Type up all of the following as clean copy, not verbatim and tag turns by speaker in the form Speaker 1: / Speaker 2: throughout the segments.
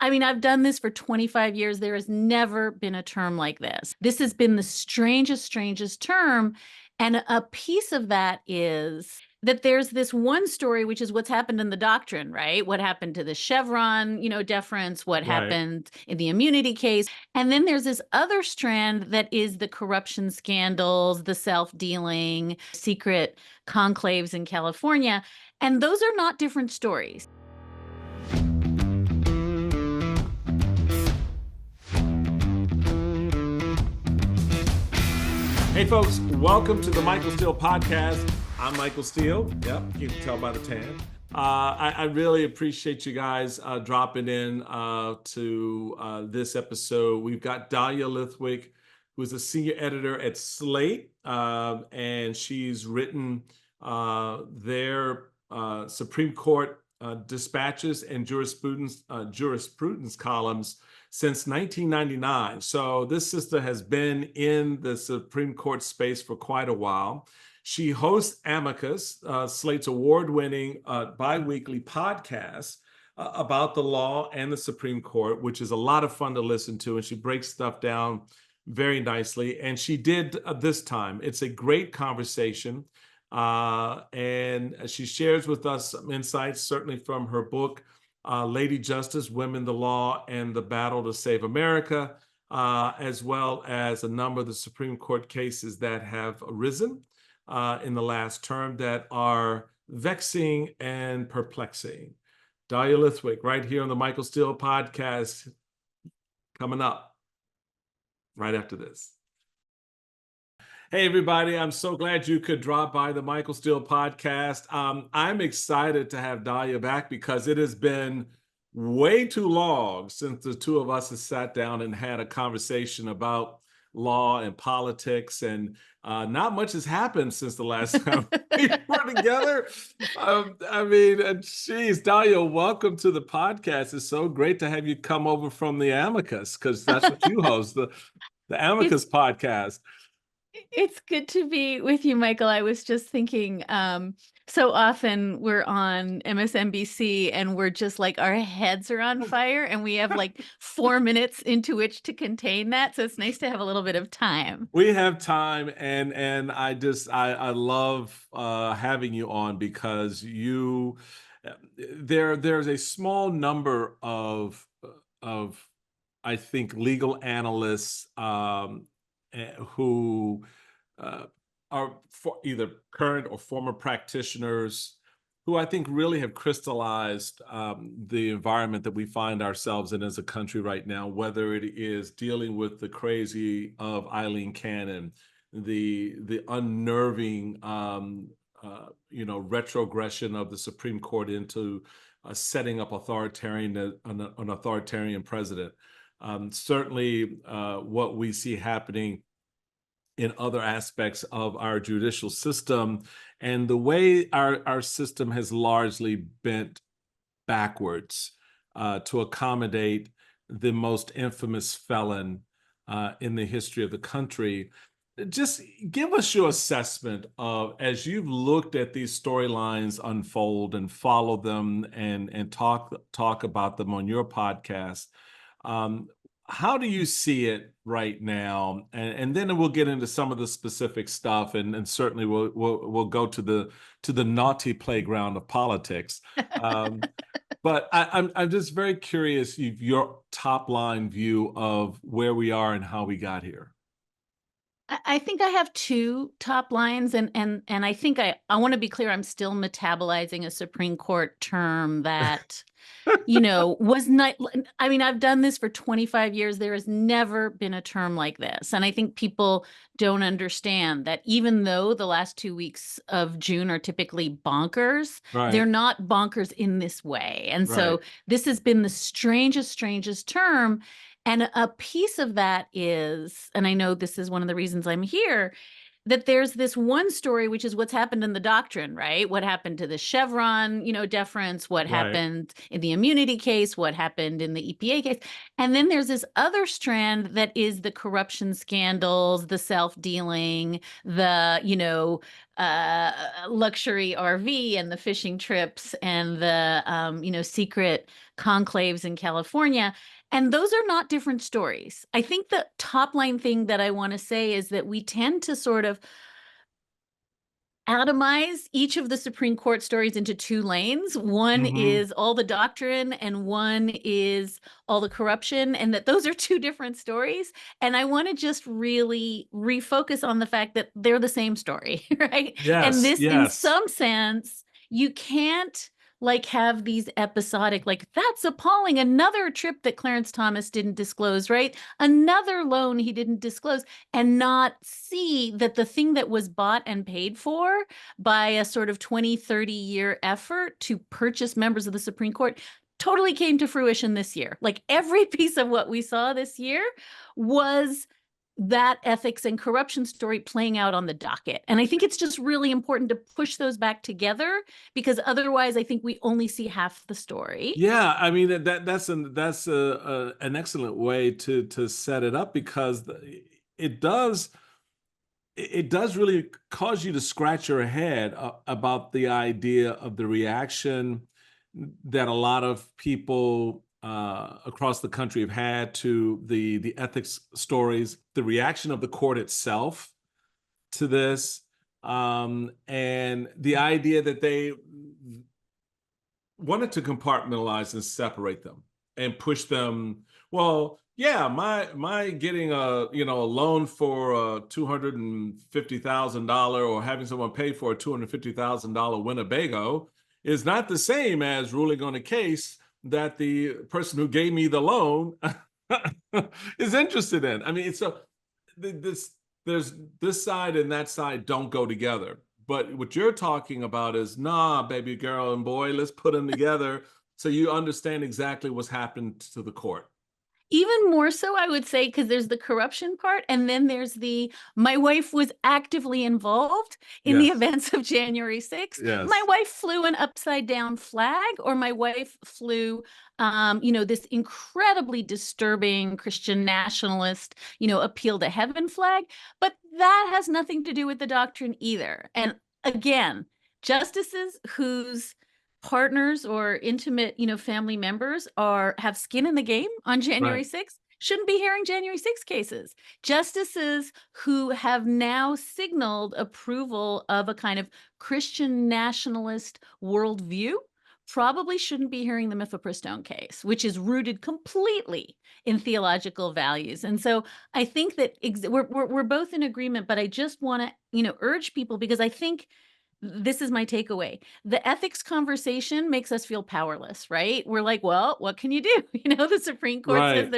Speaker 1: I mean, I've done this for 25 years. There has never been a term like this. This has been the strangest term. And a piece of that is that there's this one story, which is what's happened in the doctrine, right? What happened to the Chevron, deference, what
Speaker 2: Right.
Speaker 1: happened in the immunity case. And then there's this other strand that is the corruption scandals, the self-dealing, secret conclaves in California. And those are not different stories.
Speaker 2: Hey folks, welcome to the Michael Steele podcast. I'm Michael Steele. Yep, you can tell by the tan. I really appreciate you guys dropping in to this episode. We've got Dahlia Lithwick, who's a senior editor at Slate, and she's written their Supreme Court dispatches and jurisprudence columns since 1999. So this sister has been in the Supreme Court space for quite a while. She hosts Amicus, Slate's award-winning bi-weekly podcast about the law and the Supreme Court, which is a lot of fun to listen to, and she breaks stuff down very nicely. And she did this time. It's a great conversation, and she shares with us some insights, certainly from her book, Lady Justice, Women, the Law, and the Battle to Save America, as well as a number of the Supreme Court cases that have arisen in the last term that are vexing and perplexing. Dahlia Lithwick, right here on the Michael Steele podcast, coming up right after this. Hey, everybody. I'm so glad you could drop by the Michael Steele podcast. I'm excited to have Dahlia back because it has been way too long since the two of us have sat down and had a conversation about law and politics, and not much has happened since the last time we were together. Geez, Dahlia, welcome to the podcast. It's so great to have you come over from the Amicus, because that's what you host, the Amicus podcast.
Speaker 1: It's good to be with you, Michael. I was just thinking, so often we're on MSNBC and we're just like, our heads are on fire and we have like 4 minutes into which to contain that. So it's nice to have a little bit of time.
Speaker 2: We have time, and I love having you on because there's a small number of I think legal analysts who are either current or former practitioners who I think really have crystallized the environment that we find ourselves in as a country right now, whether it is dealing with the crazy of Eileen Cannon, the unnerving retrogression of the Supreme Court into setting up an authoritarian president. Certainly what we see happening in other aspects of our judicial system, and the way our system has largely bent backwards to accommodate the most infamous felon in the history of the country. Just give us your assessment of, as you've looked at these storylines unfold and follow them and talk about them on your podcast. How do you see it right now? And then we'll get into some of the specific stuff, and certainly we'll go to the naughty playground of politics. But I'm just very curious your top line view of where we are and how we got here.
Speaker 1: I think I have two top lines, and I think I want to be clear. I'm still metabolizing a Supreme Court term that was not, I mean, I've done this for 25 years. There has never been a term like this. And I think people don't understand that even though the last 2 weeks of June are typically bonkers,
Speaker 2: Right.
Speaker 1: They're not bonkers in this way. And so
Speaker 2: Right.
Speaker 1: this has been the strangest term. And a piece of that is, and I know this is one of the reasons I'm here, that there's this one story, which is what's happened in the doctrine, right? What happened to the Chevron, deference, what
Speaker 2: Right.
Speaker 1: happened in the immunity case, what happened in the EPA case. And then there's this other strand that is the corruption scandals, the self-dealing, the, luxury RV and the fishing trips and the, secret conclaves in California. And those are not different stories. I think the top line thing that I want to say is that we tend to sort of atomize each of the Supreme Court stories into two lanes. One is all the doctrine and one is all the corruption, and that those are two different stories. And I want to just really refocus on the fact that they're the same story, right? And this, in some sense, you can't like have these episodic, like, that's appalling, another trip that Clarence Thomas didn't disclose, right? Another loan he didn't disclose, and not see that the thing that was bought and paid for by a sort of 20, 30-year effort to purchase members of the Supreme Court totally came to fruition this year. Like, every piece of what we saw this year was that ethics and corruption story playing out on the docket. And I think it's just really important to push those back together, because otherwise I think we only see half the story.
Speaker 2: Yeah, I mean, that's an excellent way to set it up, because it does really cause you to scratch your head about the idea of the reaction that a lot of people across the country have had to the ethics stories, the reaction of the court itself to this, and the idea that they wanted to compartmentalize and separate them and push them. Well, yeah, my getting a loan for $250,000 or having someone pay for a $250,000 Winnebago is not the same as ruling on a case that the person who gave me the loan is interested in. I mean, so there's this side and that side don't go together. But what you're talking about is, nah, baby girl and boy, let's put them together so you understand exactly what's happened to the court.
Speaker 1: Even more so, I would say, because there's the corruption part, and then there's my wife was actively involved in the events of January 6th.
Speaker 2: Yes.
Speaker 1: My wife flew an upside down flag, or my wife flew, this incredibly disturbing Christian nationalist, appeal to heaven flag. But that has nothing to do with the doctrine either. And again, justices whose partners or intimate, family members have skin in the game on January 6th shouldn't be hearing January 6th cases. Justices who have now signaled approval of a kind of Christian nationalist worldview probably shouldn't be hearing the Mifepristone case, which is rooted completely in theological values. And so I think that we're both in agreement, but I just want to, urge people, because I think this is my takeaway. The ethics conversation makes us feel powerless, right? We're like, well, what can you do? The Supreme Court says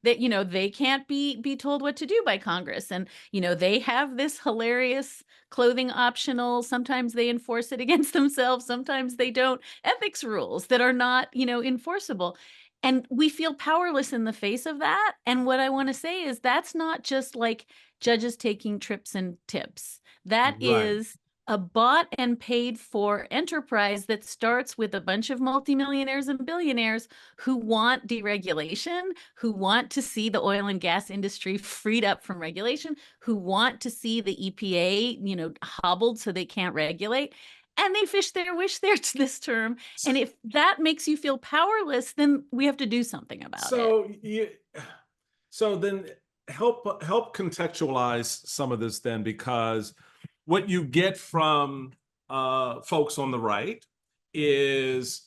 Speaker 1: they can't be told what to do by Congress. And, they have this hilarious clothing optional. Sometimes they enforce it against themselves. Sometimes they don't. Ethics rules that are not, enforceable. And we feel powerless in the face of that. And what I want to say is that's not just like judges taking trips and tips. That is a bought and paid for enterprise that starts with a bunch of multimillionaires and billionaires who want deregulation, who want to see the oil and gas industry freed up from regulation, who want to see the EPA, hobbled so they can't regulate. And they fish their wish there to this term. And if that makes you feel powerless, then we have to do something about it.
Speaker 2: So then help contextualize some of this then, because what you get from folks on the right is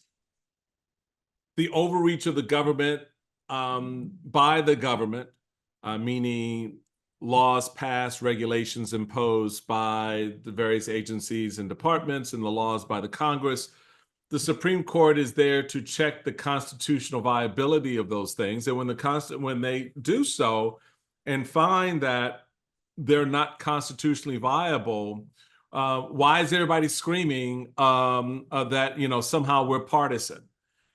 Speaker 2: the overreach of the government by the government, meaning laws passed, regulations imposed by the various agencies and departments, and the laws by the Congress. The Supreme Court is there to check the constitutional viability of those things. And when they do so and find that they're not constitutionally viable, why is everybody screaming that somehow we're partisan?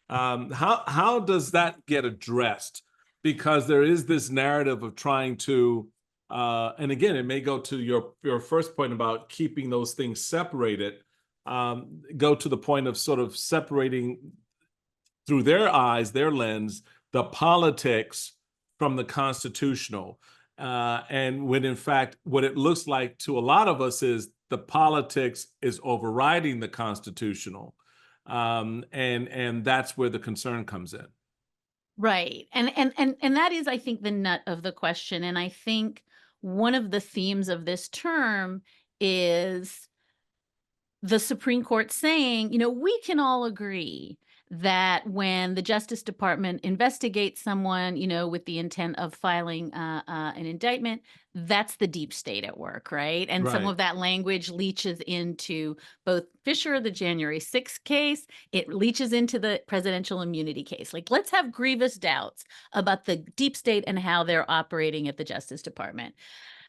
Speaker 2: How does that get addressed? Because there is this narrative of trying to, and again, it may go to your first point about keeping those things separated, go to the point of sort of separating through their eyes, their lens, the politics from the constitutional. And when in fact, what it looks like to a lot of us is the politics is overriding the constitutional. And that's where the concern comes in.
Speaker 1: Right. And that is, I think, the nut of the question. And I think one of the themes of this term is the Supreme Court saying, we can all agree that when the Justice Department investigates someone, with the intent of filing an indictment, that's the deep state at work, right? And some of that language leaches into both Fisher, the January 6th case, it leaches into the presidential immunity case. Like, let's have grievous doubts about the deep state and how they're operating at the Justice Department.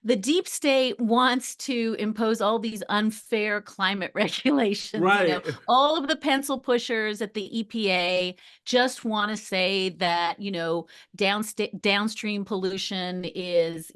Speaker 1: The deep state wants to impose all these unfair climate regulations.
Speaker 2: Right.
Speaker 1: All of the pencil pushers at the EPA just want to say that, downstream pollution is,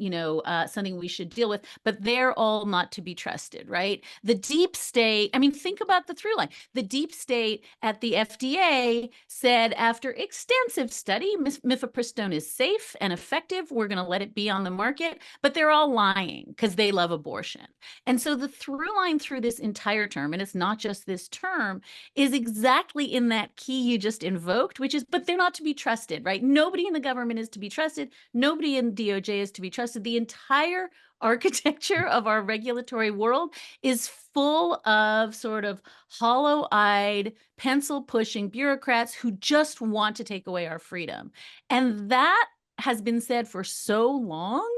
Speaker 1: something we should deal with, but they're all not to be trusted, right? The deep state, I mean, think about the through line. The deep state at the FDA said, after extensive study, mifepristone is safe and effective. We're going to let it be on the market, but they're all lying because they love abortion. And so the through line through this entire term, and it's not just this term, is exactly in that key you just invoked, which is, but they're not to be trusted, right? Nobody in the government is to be trusted. Nobody in DOJ is to be trusted. The entire architecture of our regulatory world is full of sort of hollow-eyed, pencil-pushing bureaucrats who just want to take away our freedom. And that has been said for so long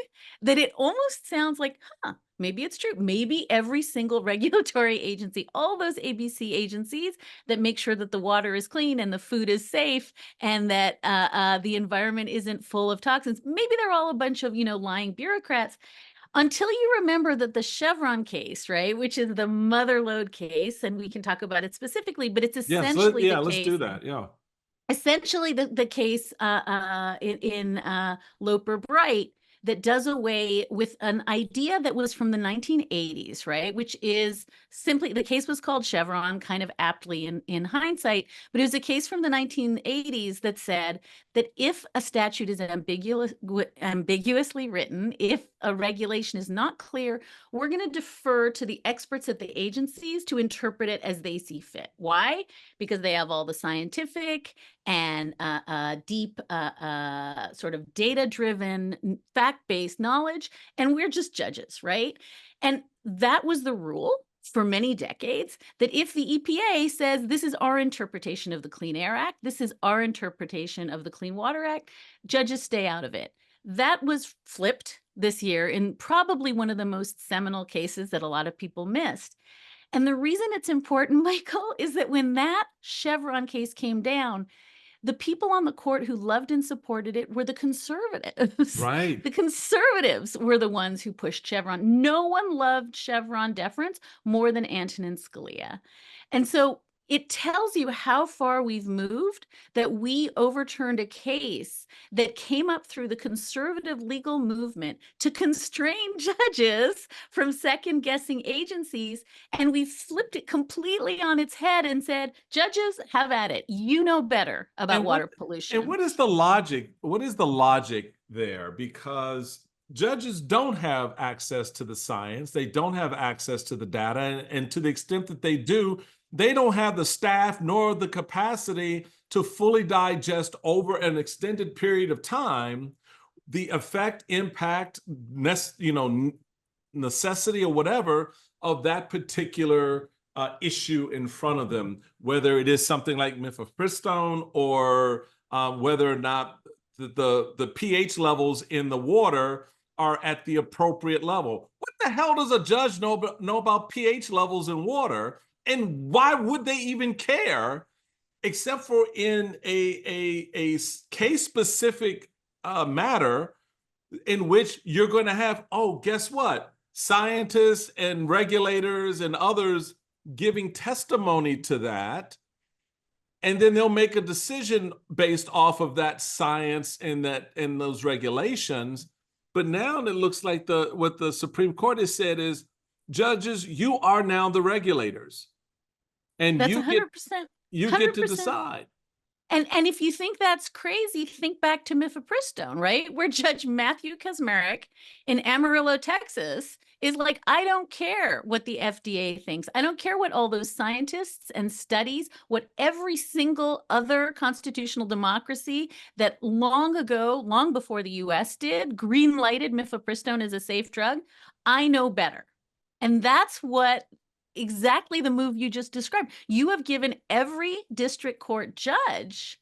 Speaker 1: that it almost sounds like, maybe it's true. Maybe every single regulatory agency, all those ABC agencies that make sure that the water is clean and the food is safe and that the environment isn't full of toxins, maybe they're all a bunch of, lying bureaucrats. Until you remember that the Chevron case, right, which is the motherlode case, and we can talk about it specifically, but it's essentially the case.
Speaker 2: Let's do that. Yeah.
Speaker 1: Essentially, the case in Loper Bright that does away with an idea that was from the 1980s, right? Which is simply, the case was called Chevron, kind of aptly in hindsight, but it was a case from the 1980s that said that if a statute is ambiguously written, if a regulation is not clear, we're going to defer to the experts at the agencies to interpret it as they see fit. Why? Because they have all the scientific and deep sort of data-driven, fact-based knowledge, and we're just judges, right? And that was the rule for many decades, that if the EPA says this is our interpretation of the Clean Air Act, this is our interpretation of the Clean Water Act, judges stay out of it. That was flipped this year in probably one of the most seminal cases that a lot of people missed. And the reason it's important, Michael, is that when that Chevron case came down, the people on the court who loved and supported it were the conservatives.
Speaker 2: Right.
Speaker 1: The conservatives were the ones who pushed Chevron. No one loved Chevron deference more than Antonin Scalia. And so it tells you how far we've moved, that we overturned a case that came up through the conservative legal movement to constrain judges from second-guessing agencies, and we flipped it completely on its head and said, judges, have at it. You know better about water pollution.
Speaker 2: And what is the logic? What is the logic there? Because judges don't have access to the science. They don't have access to the data. And to the extent that they do, they don't have the staff nor the capacity to fully digest over an extended period of time the effect, impact, necessity, or whatever of that particular issue in front of them, whether it is something like mifepristone or whether or not the pH levels in the water are at the appropriate level. What the hell does a judge know about pH levels in water? And why would they even care, except for in a case-specific matter in which you're going to have, guess what? Scientists and regulators and others giving testimony to that. And then they'll make a decision based off of that science and those regulations. But now it looks like what the Supreme Court has said is, judges, you are now the regulators. And
Speaker 1: that's
Speaker 2: you
Speaker 1: 100%.
Speaker 2: You get to decide.
Speaker 1: And if you think that's crazy, think back to mifepristone, right? Where Judge Matthew Kaczmarek in Amarillo, Texas, is like, I don't care what the FDA thinks. I don't care what all those scientists and studies, what every single other constitutional democracy that long ago, long before the US did, green lighted mifepristone as a safe drug. I know better. And that's what exactly the move you just described. You have given every district court judge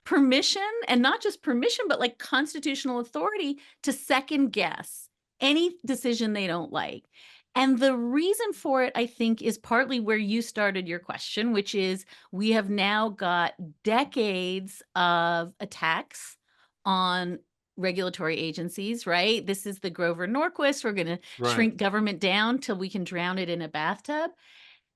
Speaker 1: permission, and not just permission, but like constitutional authority to second guess any decision they don't like. And the reason for it, I think, is partly where you started your question, which is we have now got decades of attacks on regulatory agencies, right? This is the Grover Norquist. We're going to shrink government down till we can drown it in a bathtub.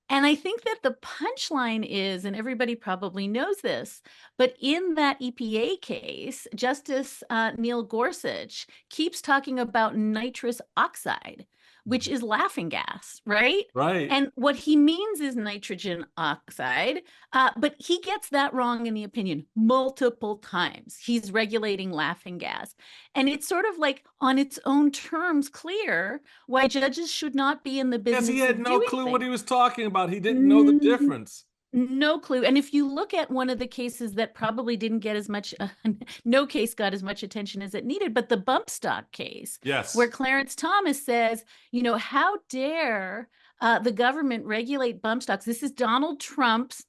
Speaker 1: And I think that the punchline is, and everybody probably knows this, but in that EPA case, Justice Neil Gorsuch keeps talking about nitrous oxide, which is laughing gas, right?
Speaker 2: Right.
Speaker 1: And what he means is nitrogen oxide, but he gets that wrong in the opinion multiple times. He's regulating laughing gas. And it's sort of like on its own terms clear why judges should not be in the business.
Speaker 2: Because he had
Speaker 1: of
Speaker 2: no
Speaker 1: doing
Speaker 2: clue
Speaker 1: things.
Speaker 2: what he was talking about. He didn't know the difference.
Speaker 1: No clue. And if you look at one of the cases that probably didn't get as much, no case got as much attention as it needed, but the bump stock case,
Speaker 2: Yes,
Speaker 1: where Clarence Thomas says, you know, how dare the government regulate bump stocks? This is Donald Trump's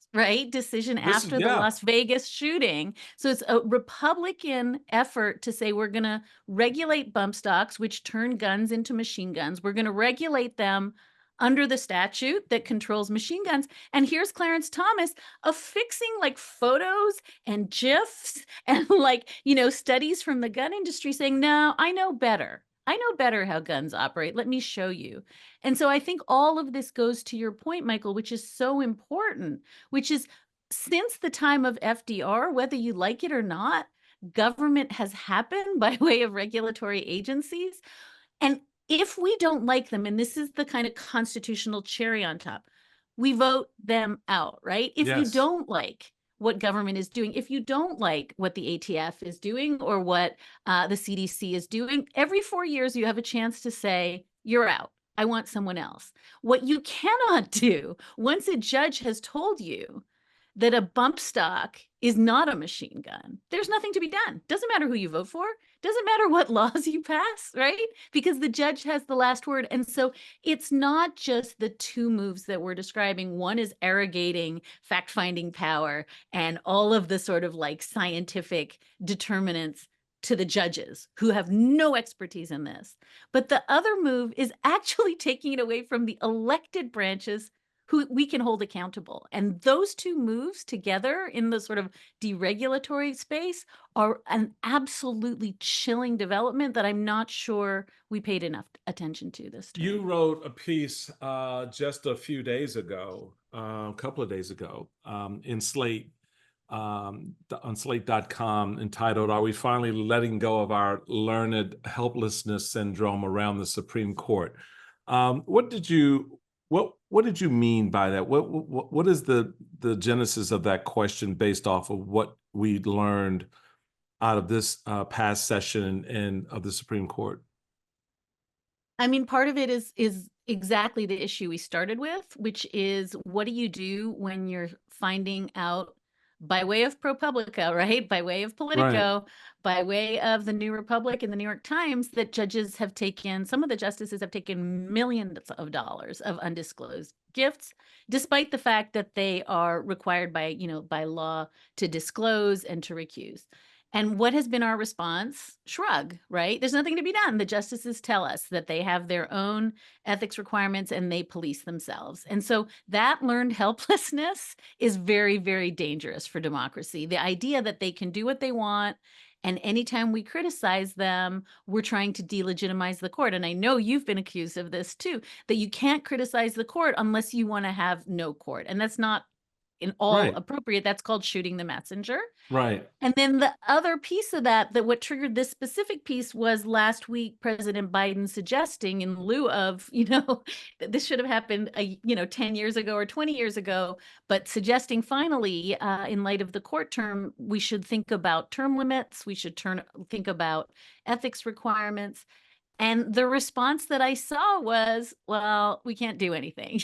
Speaker 1: decision after the Las Vegas shooting. So it's a Republican effort to say we're going to regulate bump stocks, which turn guns into machine guns. We're going to regulate them under the statute that controls machine guns. And here's Clarence Thomas affixing like photos and GIFs and like, you know, studies from the gun industry saying, no, I know better. I know better how guns operate. Let me show you. And so I think all of this goes to your point, Michael, which is so important, which is since the time of FDR, whether you like it or not, government has happened by way of regulatory agencies. And if we don't like them, and this is the kind of constitutional cherry on top, we vote them out, right? If you don't like what government is doing, if you don't like what the ATF is doing or what the CDC is doing, every 4 years you have a chance to say, you're out. I want someone else. What you cannot do once a judge has told you that a bump stock is not a machine gun, there's nothing to be done. Doesn't matter who you vote for. Doesn't matter what laws you pass, right? Because the judge has the last word. And so it's not just the two moves that we're describing. One is arrogating fact-finding power and all of the sort of like scientific determinants to the judges who have no expertise in this. But the other move is actually taking it away from the elected branches who we can hold accountable. And those two moves together in the sort of deregulatory space are an absolutely chilling development that I'm not sure we paid enough attention to this time.
Speaker 2: You wrote a piece just a few days ago, a couple of days ago, in Slate, on slate.com, entitled, "Are We Finally Letting Go of Our Learned Helplessness Syndrome Around the Supreme Court?" What did you mean by that? What is the genesis of that question based off of what we learned out of this past session and of the Supreme Court?
Speaker 1: I mean, part of it is exactly the issue we started with, which is what do you do when you're finding out by way of ProPublica, right? By way of Politico, by way of the New Republic and the New York Times, that judges have taken, some of the justices have taken millions of dollars of undisclosed gifts, despite the fact that they are required by, you know, by law to disclose and to recuse. And what has been our response? Shrug, right? There's nothing to be done. The justices tell us that they have their own ethics requirements and they police themselves. And so that learned helplessness is very, very dangerous for democracy. The idea that they can do what they want, and anytime we criticize them, we're trying to delegitimize the court. And I know you've been accused of this too, that you can't criticize the court unless you want to have no court. And that's not in all
Speaker 2: Right.
Speaker 1: appropriate. That's called shooting the messenger.
Speaker 2: Right.
Speaker 1: And then the other piece of that what triggered this specific piece was last week, President Biden suggesting, in lieu of, that this should have happened, 10 years ago or 20 years ago, but suggesting finally, in light of the court term, we should think about term limits. We should think about ethics requirements. And the response that I saw was, well, we can't do anything.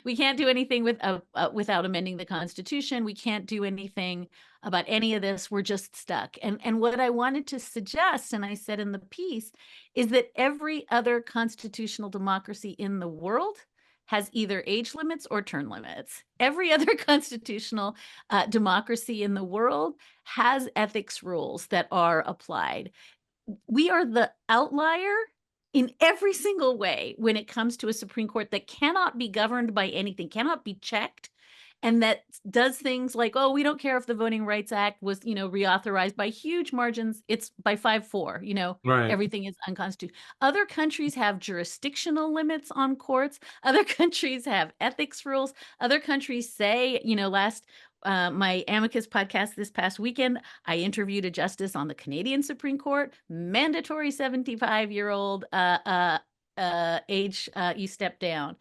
Speaker 1: We can't do anything without amending the Constitution. We can't do anything about any of this. We're just stuck. And what I wanted to suggest, and I said in the piece, is that every other constitutional democracy in the world has either age limits or term limits. Every other constitutional democracy in the world has ethics rules that are applied. We are the outlier in every single way when it comes to a Supreme Court that cannot be governed by anything, cannot be checked, and that does things like, oh, we don't care if the Voting Rights Act was, reauthorized by huge margins. It's by 5-4,
Speaker 2: Right.
Speaker 1: everything is unconstitutional. Other countries have jurisdictional limits on courts. Other countries have ethics rules. Other countries say, my Amicus podcast this past weekend, I interviewed a justice on the Canadian Supreme Court, mandatory 75-year-old age, you step down.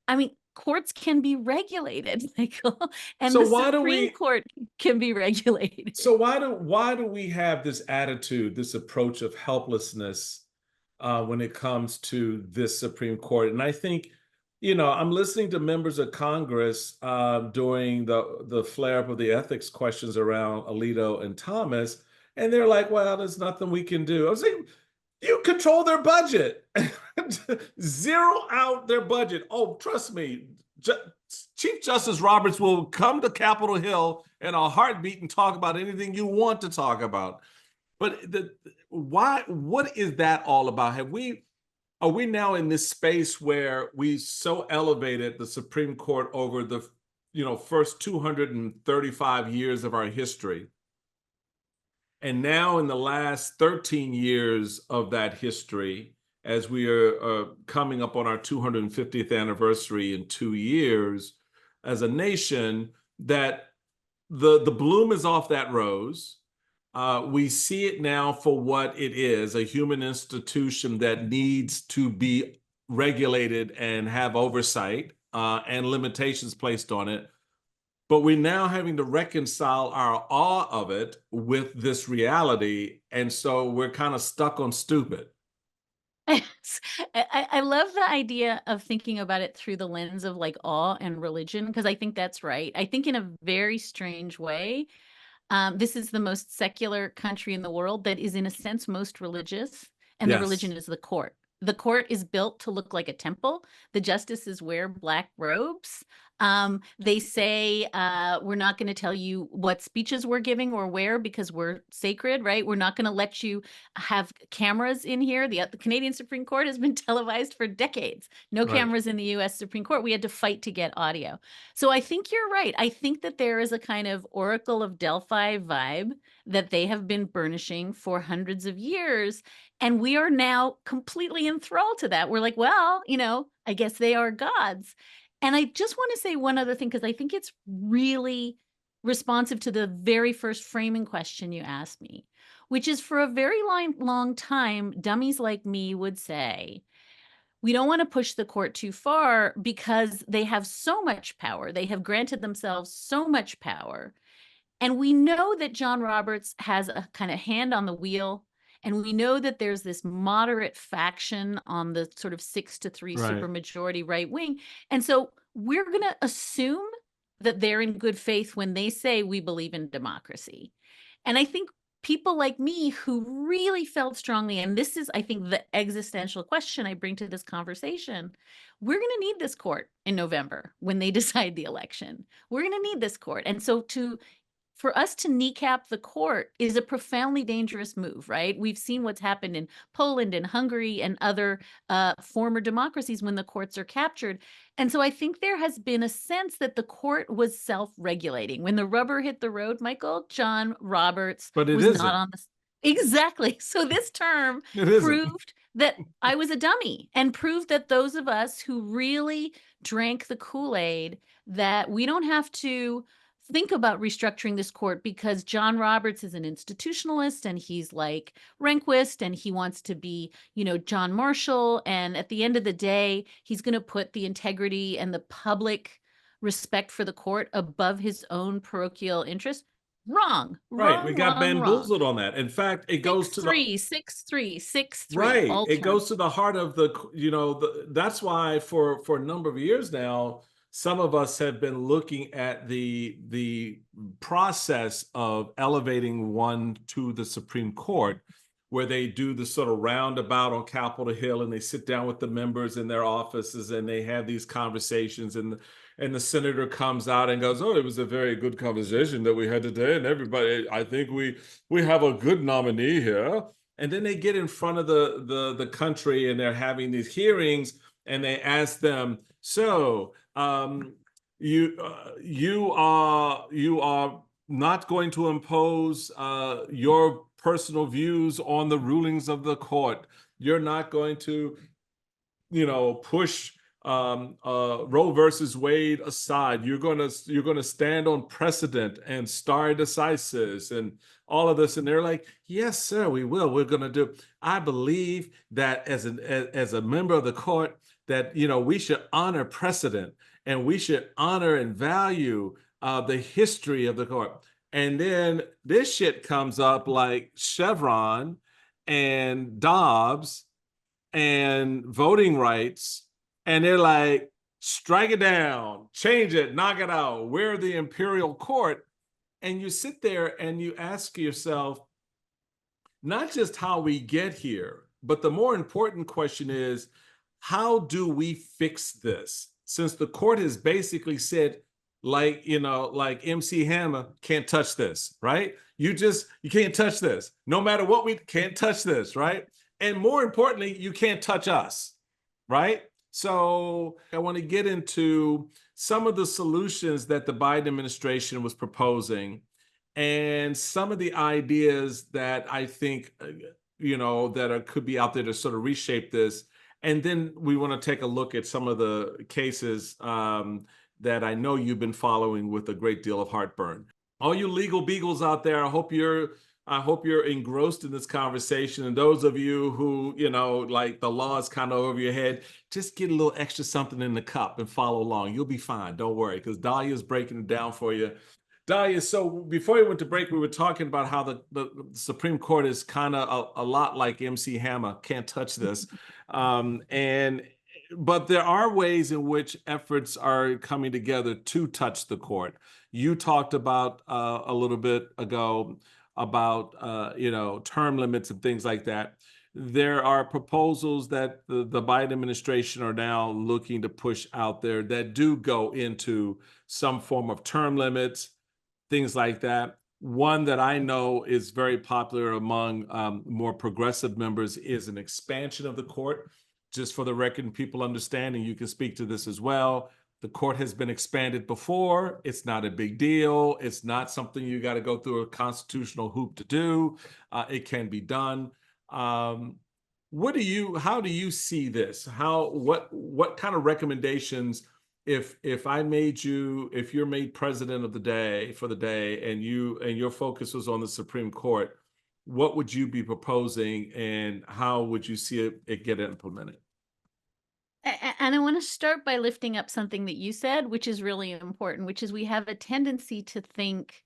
Speaker 1: I mean, courts can be regulated, Michael, and
Speaker 2: So
Speaker 1: the
Speaker 2: why do
Speaker 1: Supreme
Speaker 2: we
Speaker 1: Court can be regulated.
Speaker 2: so why do we have this attitude, this approach of helplessness when it comes to this Supreme Court? And I think, I'm listening to members of Congress during the flare-up of the ethics questions around Alito and Thomas, and they're like, well, there's nothing we can do. I was like, you control their budget. Zero out their budget. Oh, trust me, Chief Justice Roberts will come to Capitol Hill in a heartbeat and talk about anything you want to talk about. But what is that all about? Are we now in this space where we so elevated the Supreme Court over the first 235 years of our history? And now in the last 13 years of that history, as we are coming up on our 250th anniversary in 2 years as a nation, that the bloom is off that rose. We see it now for what it is, a human institution that needs to be regulated and have oversight and limitations placed on it. But we're now having to reconcile our awe of it with this reality. And so we're kind of stuck on stupid.
Speaker 1: I love the idea of thinking about it through the lens of like awe and religion, because I think that's right. I think in a very strange way, this is the most secular country in the world that is, in a sense, most religious, and the religion
Speaker 2: Yes.
Speaker 1: is the court. The court is built to look like a temple. The justices wear black robes. They say, we're not going to tell you what speeches we're giving or where because we're sacred, right? We're not going to let you have cameras in here. The Canadian Supreme Court has been televised for decades. No
Speaker 2: Right.
Speaker 1: cameras in the US Supreme Court. We had to fight to get audio. So I think you're right. I think that there is a kind of Oracle of Delphi vibe that they have been burnishing for hundreds of years. And we are now completely enthralled to that. We're like, well, I guess they are gods. And I just want to say one other thing, because I think it's really responsive to the very first framing question you asked me, which is, for a very long time, dummies like me would say, we don't want to push the court too far because they have so much power. They have granted themselves so much power. And we know that John Roberts has a kind of hand on the wheel. And we know that there's this moderate faction on the sort of 6-3
Speaker 2: Right.
Speaker 1: supermajority right wing. And so we're going to assume that they're in good faith when they say we believe in democracy. And I think people like me who really felt strongly, and this is, I think, the existential question I bring to this conversation, we're going to need this court in November when they decide the election. We're going to need this court. And so for us to kneecap the court is a profoundly dangerous move, right? We've seen what's happened in Poland and Hungary and other former democracies when the courts are captured. And so I think there has been a sense that the court was self-regulating. When the rubber hit the road, Michael, John Roberts
Speaker 2: But it
Speaker 1: was
Speaker 2: isn't.
Speaker 1: not on the... Exactly. So this term
Speaker 2: It isn't.
Speaker 1: proved that I was a dummy, and proved that those of us who really drank the Kool-Aid that we don't have to think about restructuring this court because John Roberts is an institutionalist and he's like Rehnquist and he wants to be, John Marshall. And at the end of the day, he's going to put the integrity and the public respect for the court above his own parochial interest. Wrong.
Speaker 2: Right. We got
Speaker 1: Wrong.
Speaker 2: bamboozled on that. In fact, it goes to the
Speaker 1: 6-3, 6-3.
Speaker 2: right. It goes to the heart of that's why for a number of years now, some of us have been looking at the process of elevating one to the Supreme Court, where they do the sort of roundabout on Capitol Hill and they sit down with the members in their offices and they have these conversations, and the senator comes out and goes, "Oh, it was a very good conversation that we had today, and everybody, I think we have a good nominee here." And then they get in front of the country and they're having these hearings and they ask them, "So you are not going to impose your personal views on the rulings of the court. You're not going to, push Roe versus Wade aside. You're gonna stand on precedent and stare decisis and all of this." And they're like, "Yes, sir, we will. We're gonna do." I believe that as a member of the court, that we should honor precedent and we should honor and value the history of the court. And then this shit comes up like Chevron and Dobbs and voting rights. And they're like, strike it down, change it, knock it out. We're the imperial court. And you sit there and you ask yourself, not just how we get here, but the more important question is, how do we fix this? Since the court has basically said, like MC Hammer, can't touch this, right? You can't touch this. No matter what, we can't touch this, right? And more importantly, you can't touch us, right? So I want to get into some of the solutions that the Biden administration was proposing and some of the ideas that I think, could be out there to sort of reshape this. And then we want to take a look at some of the cases that I know you've been following with a great deal of heartburn. All you legal beagles out there, I hope you're engrossed in this conversation. And those of you who, like the law is kind of over your head, just get a little extra something in the cup and follow along. You'll be fine. Don't worry, because Dahlia is breaking it down for you. Dahlia, so before we went to break, we were talking about how the Supreme Court is kind of a lot like MC Hammer, can't touch this. But there are ways in which efforts are coming together to touch the court. You talked about a little bit ago about term limits and things like that. There are proposals that the Biden administration are now looking to push out there that do go into some form of term limits, things like that. One that I know is very popular among more progressive members is an expansion of the court. Just for the record and people understanding, you can speak to this as well. The court has been expanded before. It's not a big deal. It's not something you got to go through a constitutional hoop to do. It can be done. How do you see this? What kind of recommendations, if you're made president of the day for the day and your focus was on the Supreme Court, what would you be proposing and how would you see it get implemented?
Speaker 1: And I want to start by lifting up something that you said, which is really important, which is we have a tendency to think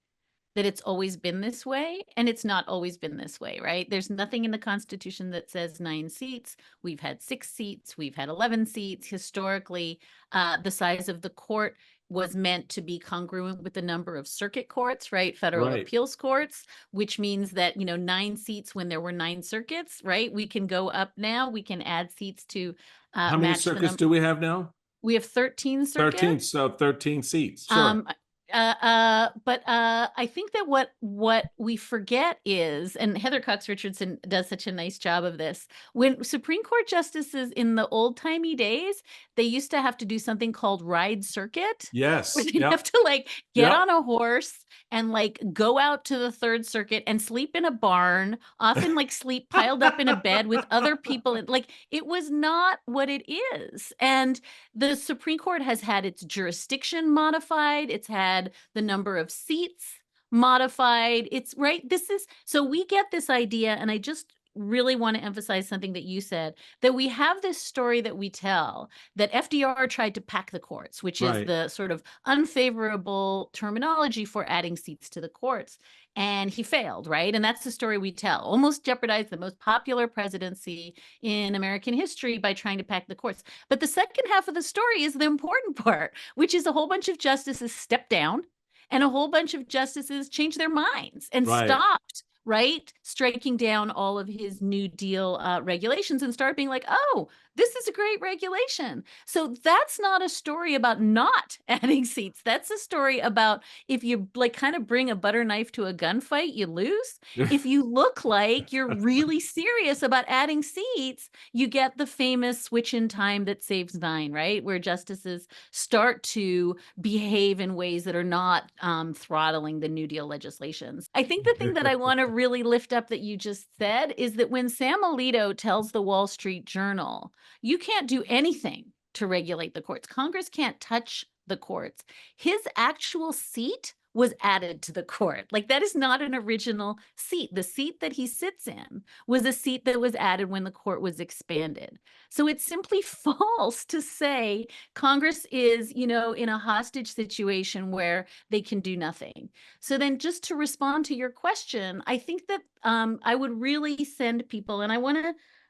Speaker 1: that it's always been this way, and it's not always been this way, right? There's nothing in the Constitution that says 9 seats. We've had 6 seats. We've had 11 seats. Historically, the size of the court was meant to be congruent with the number of circuit courts, right? Federal appeals courts, which means that, 9 seats when there were 9 circuits, right? We can go up now. We can add seats to
Speaker 2: how many circuits do we have now?
Speaker 1: We have 13 circuits.
Speaker 2: 13, so 13 seats. Sure.
Speaker 1: I think that what we forget is, and Heather Cox Richardson does such a nice job of this, when Supreme Court justices in the old timey days, they used to have to do something called ride circuit, where
Speaker 2: Yes.
Speaker 1: they'd have
Speaker 2: Yep.
Speaker 1: to like get
Speaker 2: Yep.
Speaker 1: on a horse and like go out to the Third Circuit and sleep in a barn, often like sleep piled up in a bed with other people. And like it was not what it is. And the Supreme Court has had its jurisdiction modified. It's had the number of seats modified. It's right. This is so we get this idea, and I just really want to emphasize something that you said, that we have this story that we tell that FDR tried to pack the courts, which is
Speaker 2: Right.
Speaker 1: the sort of unfavorable terminology for adding seats to the courts. And he failed, right? And that's the story we tell. Almost jeopardized the most popular presidency in American history by trying to pack the courts. But the second half of the story is the important part, which is a whole bunch of justices stepped down and a whole bunch of justices changed their minds and
Speaker 2: Right.
Speaker 1: stopped, right, striking down all of his New Deal regulations and started being like, oh, this is a great regulation. So that's not a story about not adding seats. That's a story about if you like kind of bring a butter knife to a gunfight, you lose. If you look like you're really serious about adding seats, you get the famous switch in time that saves nine, right? Where justices start to behave in ways that are not throttling the New Deal legislations. I think the thing that I want to really lift up that you just said is that when Sam Alito tells the Wall Street Journal, you can't do anything to regulate the courts, Congress can't touch the courts, his actual seat was added to the court. Like that is not an original seat. The seat that he sits in was a seat that was added when the court was expanded. So it's simply false to say Congress is, you know, in a hostage situation where they can do nothing. So then just to respond to your question, I think that I would really send people, and I want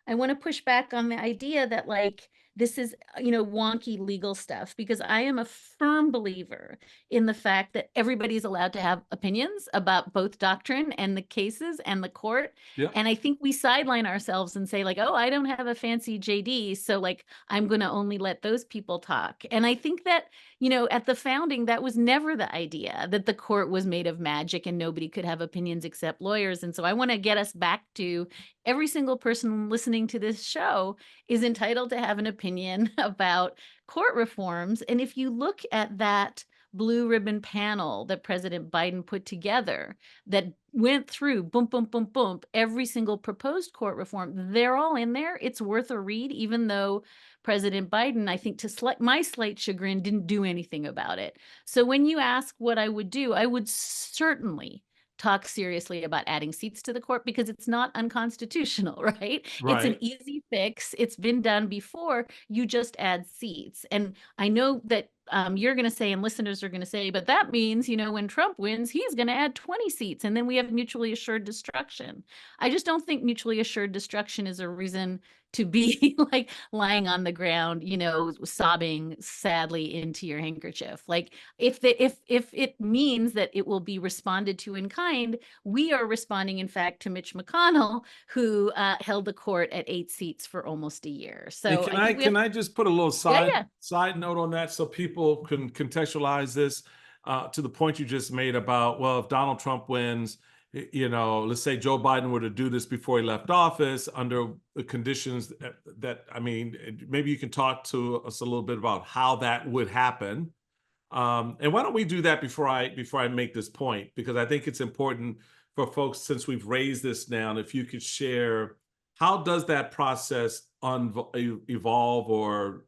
Speaker 1: to push back on the idea that like this is, you know, wonky legal stuff, because I am a firm believer in the fact that everybody's allowed to have opinions about both doctrine and the cases and the court.
Speaker 2: Yep.
Speaker 1: And I think we sideline ourselves and say like, oh, I don't have a fancy JD, so like I'm going to only let those people talk. And I think that, you know, at the founding, that was never the idea, that the court was made of magic and nobody could have opinions except lawyers. And so I want to get us back to every single person listening to this show is entitled to have an opinion about court reforms. And if you look at that blue ribbon panel that President Biden put together that went through boom, boom, boom, boom, every single proposed court reform, they're all in there. It's worth a read, even though President Biden, I think to my slight chagrin, didn't do anything about it. So when you ask what I would do, I would certainly talk seriously about adding seats to the court because it's not unconstitutional, right? It's an
Speaker 2: Right.
Speaker 1: easy fix. It's been done before. You just add seats. And I know that you're going to say, and listeners are going to say, but that means, you know, when Trump wins, he's going to add 20 seats and then we have mutually assured destruction. I just don't think mutually assured destruction is a reason to be like lying on the ground, you know, sobbing sadly into your handkerchief. Like if it means that it will be responded to in kind, we are responding, in fact, to Mitch McConnell, who held the court at 8 seats for almost a year.
Speaker 2: And
Speaker 1: So
Speaker 2: can
Speaker 1: I
Speaker 2: I
Speaker 1: think we have,
Speaker 2: can I just put a little
Speaker 1: yeah.
Speaker 2: side note on that so people can contextualize this to the point you just made about, well, if Donald Trump wins, you know, let's say Joe Biden were to do this before he left office under the conditions that I mean, maybe you can talk to us a little bit about how that would happen. And why don't we do that before I make this point? Because I think it's important for folks, since we've raised this now, and if you could share, how does that process evolve or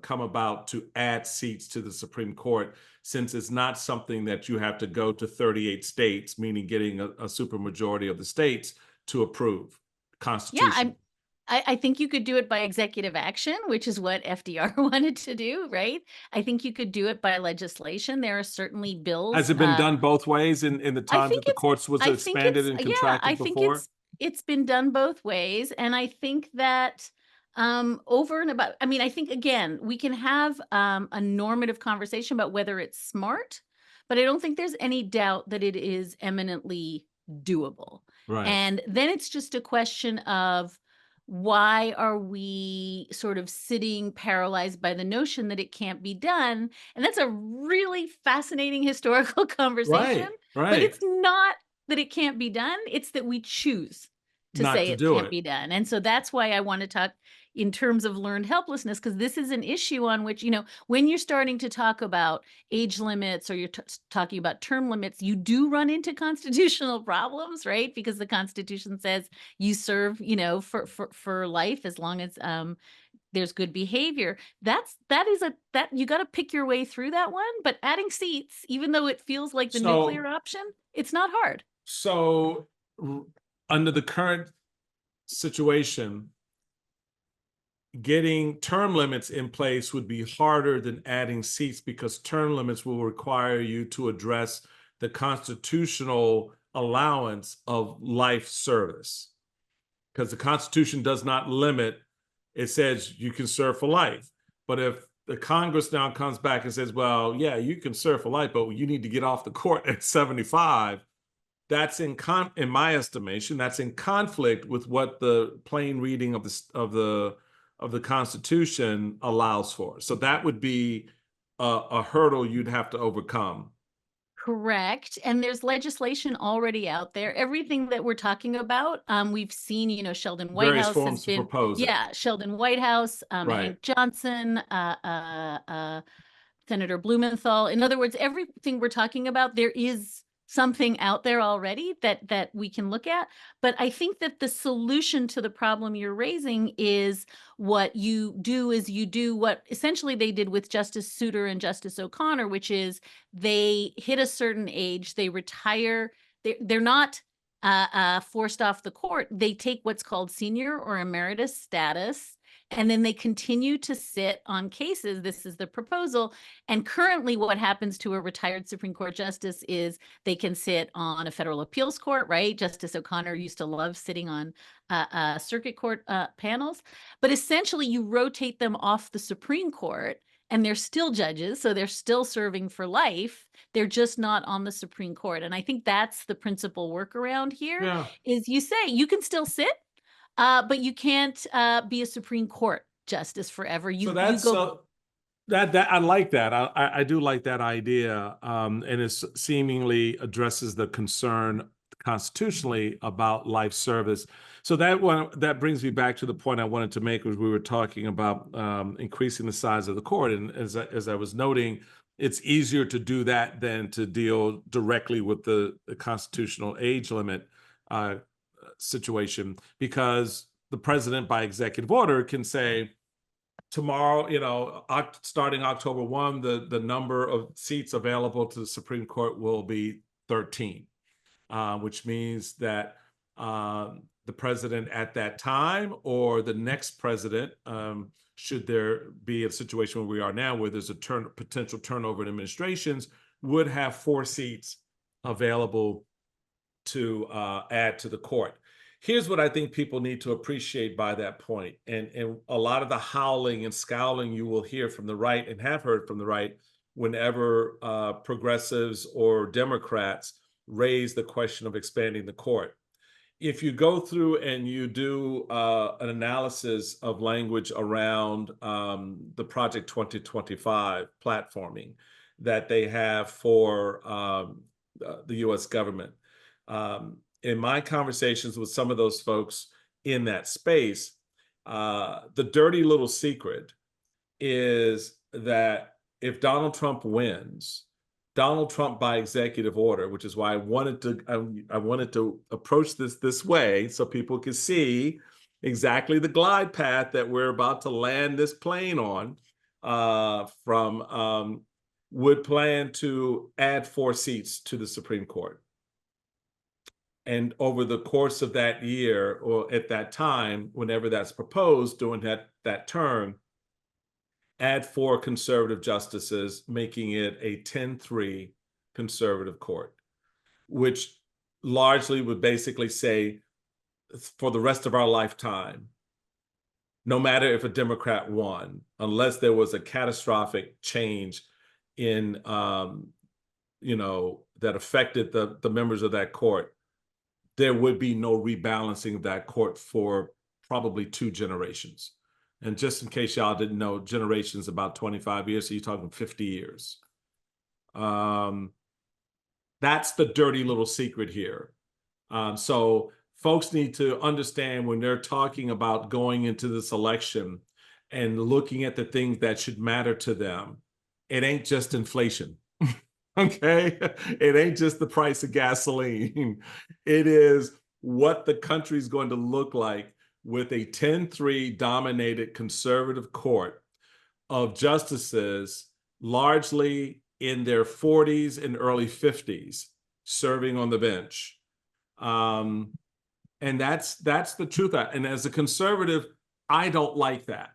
Speaker 2: come about to add seats to the Supreme Court, since it's not something that you have to go to 38 states, meaning getting a supermajority of the states to approve
Speaker 1: Yeah,
Speaker 2: Constitution?
Speaker 1: I think you could do it by executive action, which is what FDR wanted to do, right? I think you could do it by legislation. There are certainly bills.
Speaker 2: Has it been done both ways in the
Speaker 1: I
Speaker 2: times
Speaker 1: think
Speaker 2: that the
Speaker 1: it's,
Speaker 2: courts was
Speaker 1: I think
Speaker 2: expanded
Speaker 1: it's,
Speaker 2: and
Speaker 1: yeah, I
Speaker 2: contracted
Speaker 1: think
Speaker 2: before?
Speaker 1: it's been done both ways. And I think that over and about, I mean, I think again, we can have a normative conversation about whether it's smart, but I don't think there's any doubt that it is eminently doable.
Speaker 2: Right.
Speaker 1: And then it's just a question of why are we sort of sitting paralyzed by the notion that it can't be done? And that's a really fascinating historical conversation,
Speaker 2: Right,
Speaker 1: but
Speaker 2: right.
Speaker 1: it's not that it can't be done, it's that we choose to
Speaker 2: Not
Speaker 1: say
Speaker 2: to
Speaker 1: it
Speaker 2: do
Speaker 1: can't
Speaker 2: it.
Speaker 1: be done. And so that's why I want to talk in terms of learned helplessness, because this is an issue on which, when you're starting to talk about age limits or you're talking about term limits, you do run into constitutional problems, right? Because the Constitution says you serve, for life as long as there's good behavior. That you got to pick your way through that one. But adding seats, even though it feels like the nuclear
Speaker 2: So,
Speaker 1: option, it's not hard.
Speaker 2: so under the current situation, getting term limits in place would be harder than adding seats because term limits will require you to address the constitutional allowance of life service. Because the Constitution does not limit, it says you can serve for life. But if the Congress now comes back and says, well, yeah, you can serve for life, but you need to get off the court at 75, that's in my estimation, that's in conflict with what the plain reading of the Constitution allows for. So that would be a hurdle you'd have to overcome.
Speaker 1: Correct. And there's legislation already out there. Everything that we're talking about, we've seen, Sheldon
Speaker 2: Various
Speaker 1: Whitehouse has
Speaker 2: forms to
Speaker 1: been,
Speaker 2: propose it.
Speaker 1: yeah, Sheldon Whitehouse,
Speaker 2: Right.
Speaker 1: Hank Johnson, Senator Blumenthal. In other words, everything we're talking about, there is something out there already that we can look at. But I think that the solution to the problem you're raising is what you do is you do what essentially they did with Justice Souter and Justice O'Connor, which is they hit a certain age, they retire. They're not forced off the court. They take what's called senior or emeritus status, and then they continue to sit on cases. This is the proposal. And currently what happens to a retired Supreme Court justice is they can sit on a federal appeals court, right? Justice O'Connor used to love sitting on circuit court panels. But essentially you rotate them off the Supreme Court and they're still judges, so they're still serving for life. They're just not on the Supreme Court. And I think that's the principal workaround here
Speaker 2: Yeah.
Speaker 1: is you say you can still sit, but you can't be a Supreme Court justice forever.
Speaker 2: So
Speaker 1: You
Speaker 2: that's
Speaker 1: go.
Speaker 2: that I like that. I do like that idea, and it seemingly addresses the concern constitutionally about life service. So that brings me back to the point I wanted to make, was we were talking about increasing the size of the court, and as I was noting, it's easier to do that than to deal directly with the constitutional age limit situation, because the president, by executive order, can say, tomorrow, starting October 1, the number of seats available to the Supreme Court will be 13, which means that the president at that time or the next president, should there be a situation where we are now, where there's a potential turnover in administrations, would have 4 seats available to add to the court. Here's what I think people need to appreciate by that point. And a lot of the howling and scowling you will hear from the right, and have heard from the right, whenever progressives or Democrats raise the question of expanding the court. If you go through and you do an analysis of language around the Project 2025 platforming that they have for the US government, in my conversations with some of those folks in that space, the dirty little secret is that if Donald Trump wins, Donald Trump, by executive order, which is why I wanted to approach this way so people could see exactly the glide path that we're about to land this plane on, would plan to add 4 seats to the Supreme Court. And over the course of that year, or at that time, whenever that's proposed during that term, add 4 conservative justices, making it a 10-3 conservative court, which largely would basically say, for the rest of our lifetime, no matter if a Democrat won, unless there was a catastrophic change in, that affected the members of that court, there would be no rebalancing of that court for probably 2 generations. And just in case y'all didn't know, generations about 25 years, so you're talking 50 years. That's the dirty little secret here. So folks need to understand when they're talking about going into this election and looking at the things that should matter to them, it ain't just inflation. Okay? It ain't just the price of gasoline. It is what the country's going to look like with a 10-3 dominated conservative court of justices largely in their 40s and early 50s serving on the bench. And that's the truth. And as a conservative, I don't like that,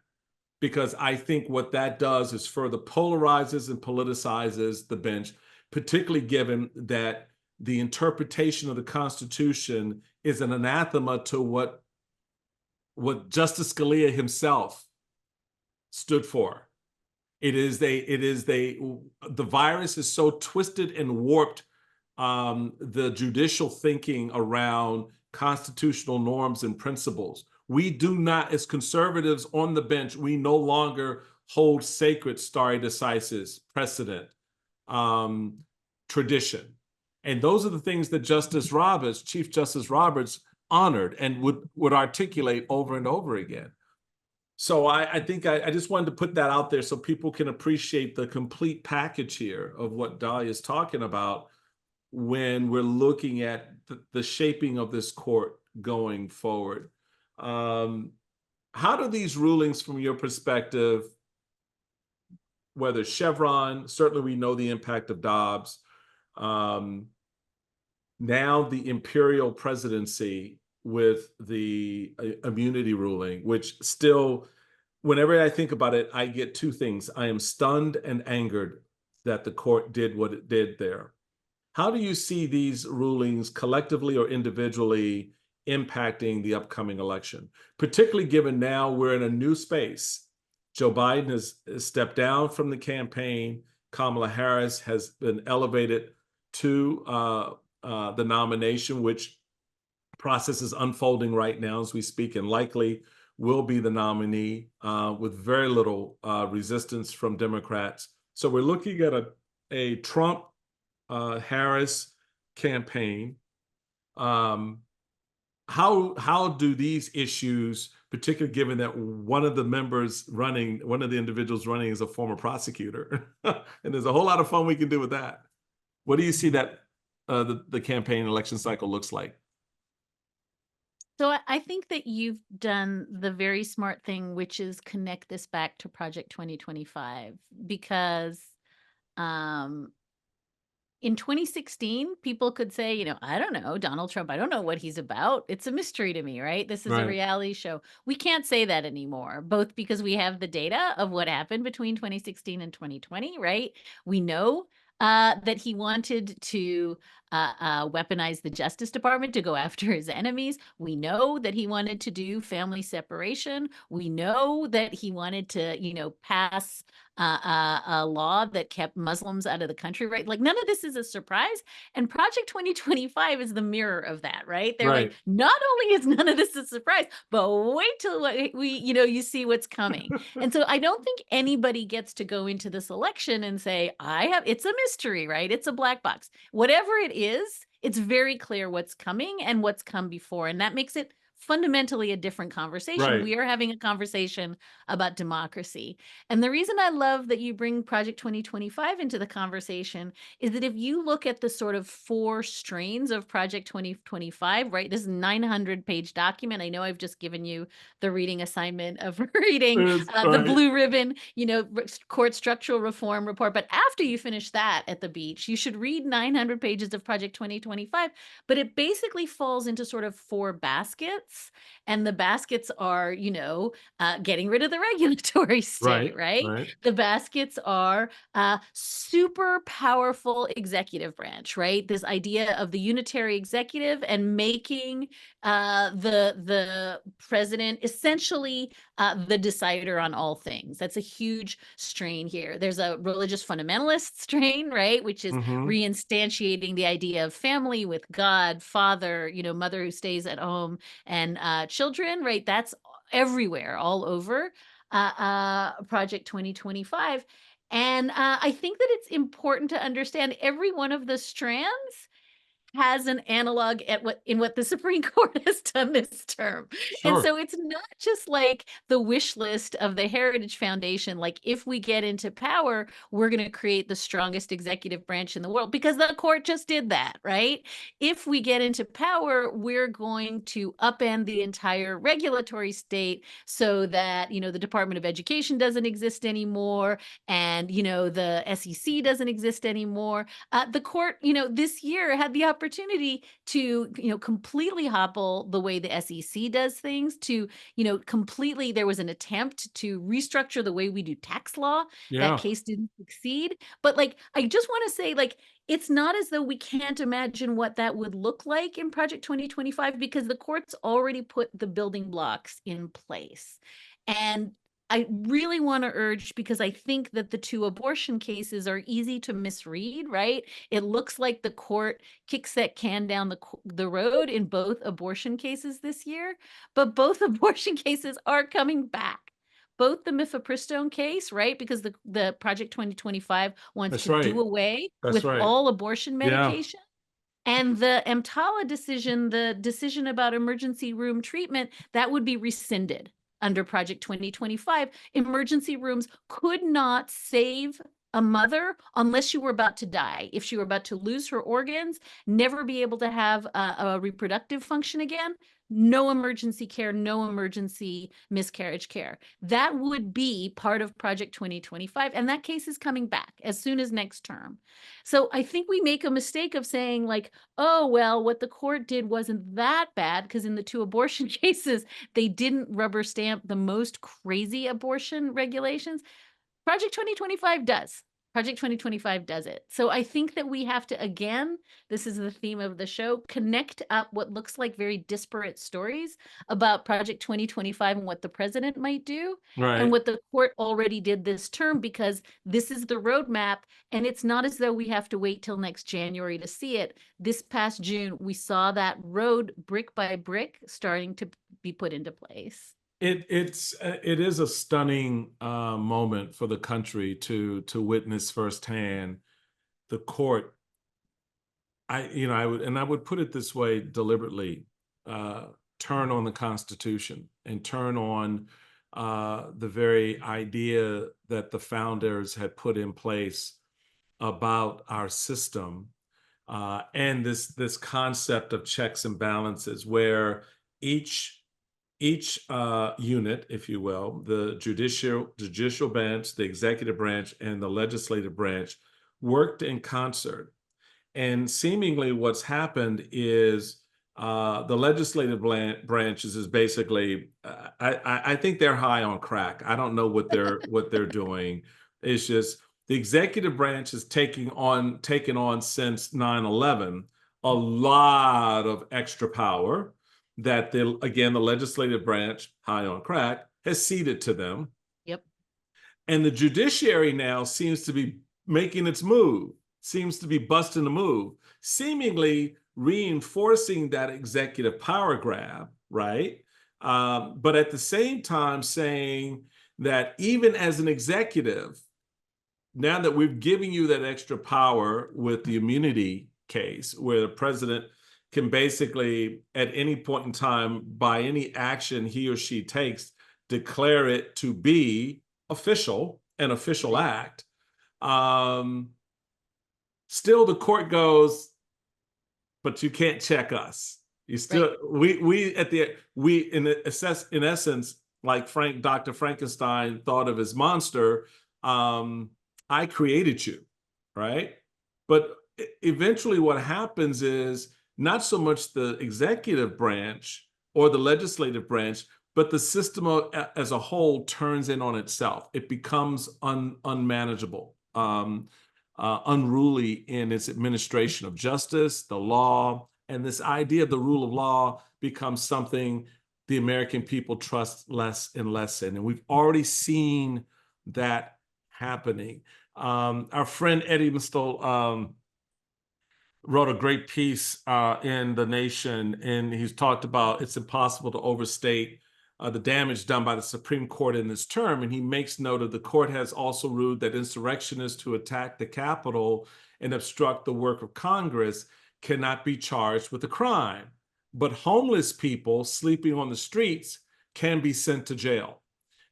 Speaker 2: because I think what that does is further polarizes and politicizes the bench, particularly given that the interpretation of the Constitution is an anathema to what Justice Scalia himself stood for. The virus is so twisted and warped the judicial thinking around constitutional norms and principles. We do not, as conservatives on the bench, we no longer hold sacred stare decisis, precedent, tradition. And those are the things that Chief Justice Roberts honored and would articulate over and over again. So I think I just wanted to put that out there so people can appreciate the complete package here of what Dahlia is talking about when we're looking at the shaping of this court going forward. How do these rulings, from your perspective, whether Chevron, certainly we know the impact of Dobbs, now the imperial presidency with the immunity ruling, which still, whenever I think about it, I get two things. I am stunned and angered that the court did what it did there. How do you see these rulings collectively or individually impacting the upcoming election, particularly given now we're in a new space? Joe Biden has stepped down from the campaign. Kamala Harris has been elevated to the nomination, which process is unfolding right now as we speak, and likely will be the nominee with very little resistance from Democrats. So we're looking at a Trump Harris campaign. How do these issues, particularly given that one of the individuals running is a former prosecutor, and there's a whole lot of fun we can do with that. What do you see that the campaign election cycle looks like?
Speaker 1: So I think that you've done the very smart thing, which is connect this back to Project 2025, because in 2016, people could say, I don't know, Donald Trump, I don't know what he's about. It's a mystery to me, right? This is a reality show. We can't say that anymore, both because we have the data of what happened between 2016 and 2020, right? We know that he wanted to weaponize the Justice Department to go after his enemies. We know that he wanted to do family separation. We know that he wanted to, pass a law that kept Muslims out of the country, right? Like, none of this is a surprise. And Project 2025 is the mirror of that, right? They're like, not only is none of this a surprise, but wait till you see what's coming. And so I don't think anybody gets to go into this election and say, it's a mystery, right? It's a black box. Whatever it is, it's very clear what's coming and what's come before. And that makes it fundamentally a different conversation. We are having a conversation about democracy. And the reason I love that you bring Project 2025 into the conversation is that if you look at the sort of 4 strains of Project 2025, right? This is a 900-page document. I know I've just given you the reading assignment of reading the blue ribbon, court structural reform report. But after you finish that at the beach, you should read 900 pages of Project 2025. But it basically falls into sort of 4 baskets. And the baskets are, getting rid of the regulatory state, right? The baskets are super powerful executive branch, right? This idea of the unitary executive and making the president essentially the decider on all things. That's a huge strain here. There's a religious fundamentalist strain, right? Which is reinstantiating the idea of family with God, father, mother who stays at home and children, right? That's everywhere, all over Project 2025. And I think that it's important to understand every one of the strands has an analog at what the Supreme Court has done this term. And
Speaker 2: Sure.
Speaker 1: so it's not just like the wish list of the Heritage Foundation, like if we get into power, we're going to create the strongest executive branch in the world, because the court just did that, right? If we get into power, we're going to upend the entire regulatory state so that, the Department of Education doesn't exist anymore, and, the SEC doesn't exist anymore. The court, this year had the opportunity to, completely hobble the way the SEC does things, to, completely, there was an attempt to restructure the way we do tax law. That
Speaker 2: Yeah.
Speaker 1: case didn't succeed. But I just want to say, it's not as though we can't imagine what that would look like in Project 2025, because the court's already put the building blocks in place. And I really want to urge, because I think that the two abortion cases are easy to misread, right? It looks like the court kicks that can down the road in both abortion cases this year, but both abortion cases are coming back. Both the mifepristone case, right? Because the Project 2025 wants
Speaker 2: That's
Speaker 1: to do
Speaker 2: right.
Speaker 1: away
Speaker 2: That's
Speaker 1: with
Speaker 2: right.
Speaker 1: all abortion
Speaker 2: Yeah.
Speaker 1: medication. And the EMTALA decision, the decision about emergency room treatment, that would be rescinded under Project 2025. Emergency rooms could not save a mother unless you were about to die. If she were about to lose her organs, never be able to have a reproductive function again, no emergency care, no emergency miscarriage care. That would be part of Project 2025. And that case is coming back as soon as next term. So I think we make a mistake of saying, oh, well, what the court did wasn't that bad, because in the two abortion cases, they didn't rubber stamp the most crazy abortion regulations. Project 2025 does. Project 2025 does it. So I think that we have to, again, this is the theme of the show, connect up what looks like very disparate stories about Project 2025 and what the president might do, and
Speaker 2: Right.
Speaker 1: what the court already did this term, because this is the roadmap. And it's not as though we have to wait till next January to see it. This past June, we saw that road brick by brick starting to be put into place.
Speaker 2: It is a stunning moment for the country to witness firsthand the court. I would put it this way deliberately: turn on the Constitution and turn on the very idea that the founders had put in place about our system, and this concept of checks and balances, where each unit, if you will, the judicial branch, the executive branch, and the legislative branch, worked in concert. And seemingly what's happened is the legislative branches is basically, I think they're high on crack. I don't know what they're doing. It's just the executive branch is taken on since 9/11 a lot of extra power that the legislative branch, high on crack, has ceded to them.
Speaker 1: Yep.
Speaker 2: And the judiciary now seems to be making its move, seems to be busting the move, seemingly reinforcing that executive power grab, right? But at the same time saying that even as an executive, now that we've given you that extra power with the immunity case, where the president can basically at any point in time, by any action he or she takes, declare it to be official, an official act. Still the court goes, but you can't check us. You still, right. In essence, like Dr. Frankenstein thought of his monster, I created you, right? But eventually what happens is not so much the executive branch or the legislative branch, but the system as a whole turns in on itself. It becomes unmanageable, unruly in its administration of justice, the law, and this idea of the rule of law becomes something the American people trust less and less in. And we've already seen that happening. Our friend Eddie Mistol wrote a great piece in The Nation, and he's talked about it's impossible to overstate the damage done by the Supreme Court in this term. And he makes note of the court has also ruled that insurrectionists who attack the Capitol and obstruct the work of Congress cannot be charged with a crime. But homeless people sleeping on the streets can be sent to jail.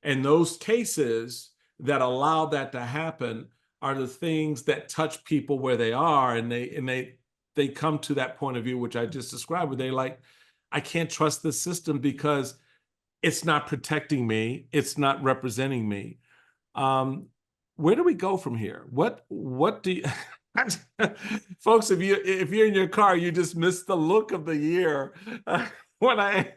Speaker 2: And those cases that allow that to happen are the things that touch people where they are, and they come to that point of view, which I just described, where they're like, I can't trust the system because it's not protecting me, it's not representing me. Where do we go from here? What do you folks, if you're in your car, you just missed the look of the year when I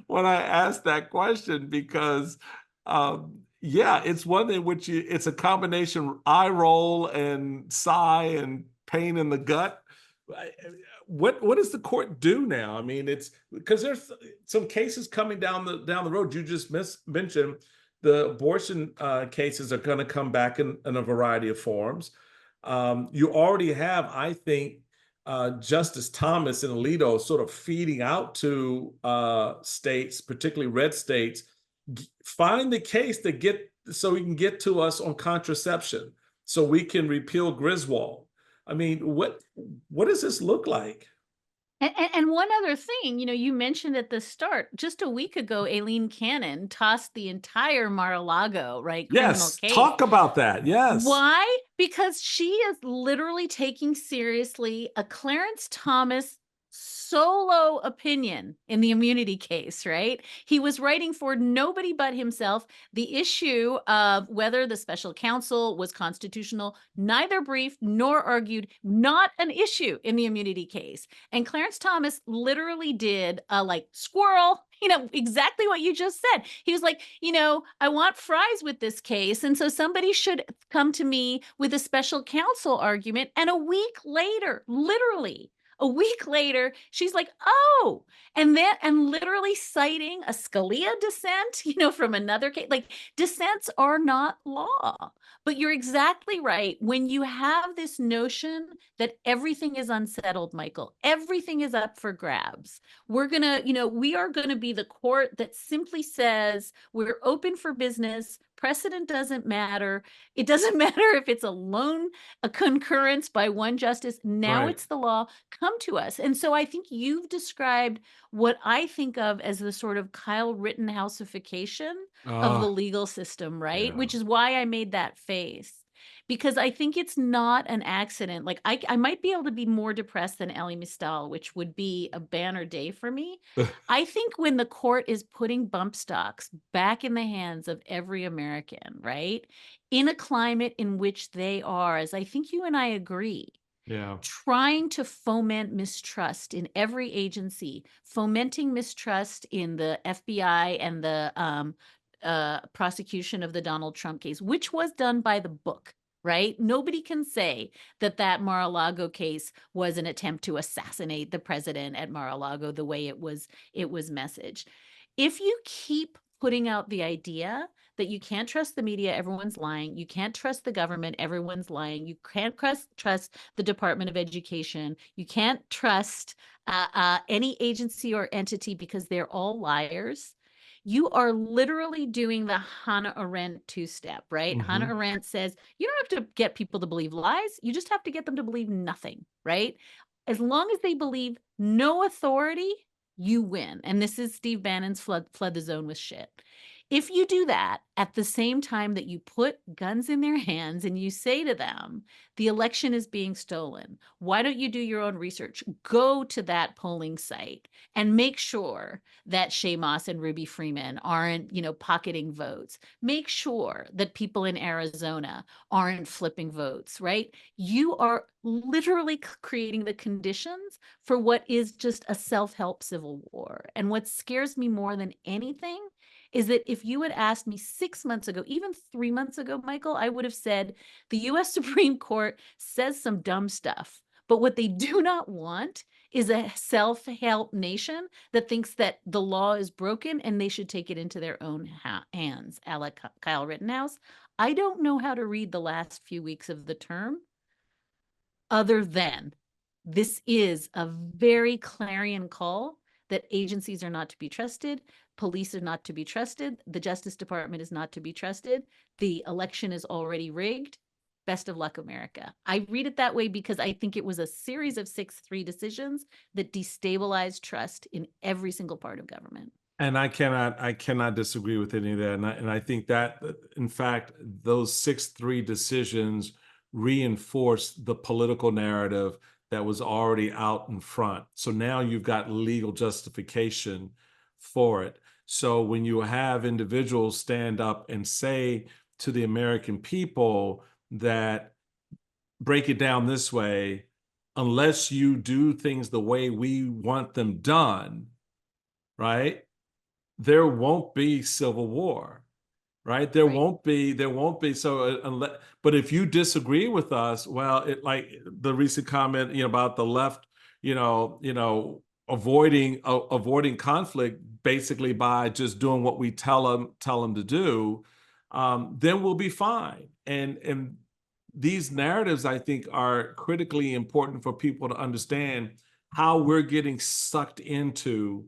Speaker 2: asked that question, because yeah, it's one in which it's a combination eye roll and sigh and pain in the gut. What does the court do now? I mean, it's because there's some cases coming down the road. You just mentioned the abortion cases are going to come back in a variety of forms. You already have, I think, Justice Thomas and Alito sort of feeding out to states, particularly red states, find the case so we can get to us on contraception, so we can repeal Griswold. I mean, what does this look like?
Speaker 1: And one other thing, you mentioned at the start, just a week ago, Aileen Cannon tossed the entire Mar-a-Lago, right, criminal
Speaker 2: Yes,
Speaker 1: case.
Speaker 2: talk about that. Yes.
Speaker 1: Why? Because she is literally taking seriously a Clarence Thomas solo opinion in the immunity case, right? He was writing for nobody but himself. The issue of whether the special counsel was constitutional, neither briefed nor argued, not an issue in the immunity case. And Clarence Thomas literally did a squirrel, exactly what you just said. He was like, I want fries with this case. And so somebody should come to me with a special counsel argument. And a week later, literally, a week later, she's like, oh, and literally citing a Scalia dissent, from another case. Dissents are not law. But you're exactly right. When you have this notion that everything is unsettled, Michael, everything is up for grabs. We are going to be the court that simply says we're open for business. Precedent doesn't matter. It doesn't matter if it's a concurrence by one justice. Now
Speaker 2: Right.
Speaker 1: it's the law. Come to us. And so I think you've described what I think of as the sort of Kyle Rittenhouseification of the legal system, right?
Speaker 2: Yeah.
Speaker 1: Which is why I made that face. Because I think it's not an accident. I might be able to be more depressed than Elie Mystal, which would be a banner day for me. I think when the court is putting bump stocks back in the hands of every American, right, in a climate in which they are, as I think you and I agree,
Speaker 2: Yeah.
Speaker 1: trying to foment mistrust in every agency, fomenting mistrust in the FBI and the prosecution of the Donald Trump case, which was done by the book. Right? Nobody can say that Mar-a-Lago case was an attempt to assassinate the president at Mar-a-Lago the way it was messaged. If you keep putting out the idea that you can't trust the media, everyone's lying. You can't trust the government, everyone's lying. You can't trust the Department of Education. You can't trust any agency or entity because they're all liars. You are literally doing the Hannah Arendt two-step, right?
Speaker 2: Mhm.
Speaker 1: Hannah Arendt says, you don't have to get people to believe lies. You just have to get them to believe nothing, right? As long as they believe no authority, you win. And this is Steve Bannon's flood the zone with shit. If you do that at the same time that you put guns in their hands and you say to them, the election is being stolen, why don't you do your own research? Go to that polling site and make sure that Shea Moss and Ruby Freeman aren't, pocketing votes. Make sure that people in Arizona aren't flipping votes, right? You are literally creating the conditions for what is just a self-help civil war. And what scares me more than anything is that if you had asked me 6 months ago, even 3 months ago, Michael, I would have said the US Supreme Court says some dumb stuff. But what they do not want is a self-help nation that thinks that the law is broken and they should take it into their own hands, a la Kyle Rittenhouse. I don't know how to read the last few weeks of the term other than this is a very clarion call that agencies are not to be trusted, police are not to be trusted, the Justice Department is not to be trusted, the election is already rigged. Best of luck, America. I read it that way because I think it was a series of 6-3 decisions that destabilized trust in every single part of government.
Speaker 2: And I cannot disagree with any of that. And I think that, in fact, those 6-3 decisions reinforce the political narrative that was already out in front. So now you've got legal justification for it. So when you have individuals stand up and say to the American people that, break it down this way, unless you do things the way we want them done, right? There won't be civil war, right? There won't be. So unless, but if you disagree with us, well, it, like the recent comment, about the left, avoiding conflict basically by just doing what we tell them to do, then we'll be fine. And these narratives, I think, are critically important for people to understand how we're getting sucked into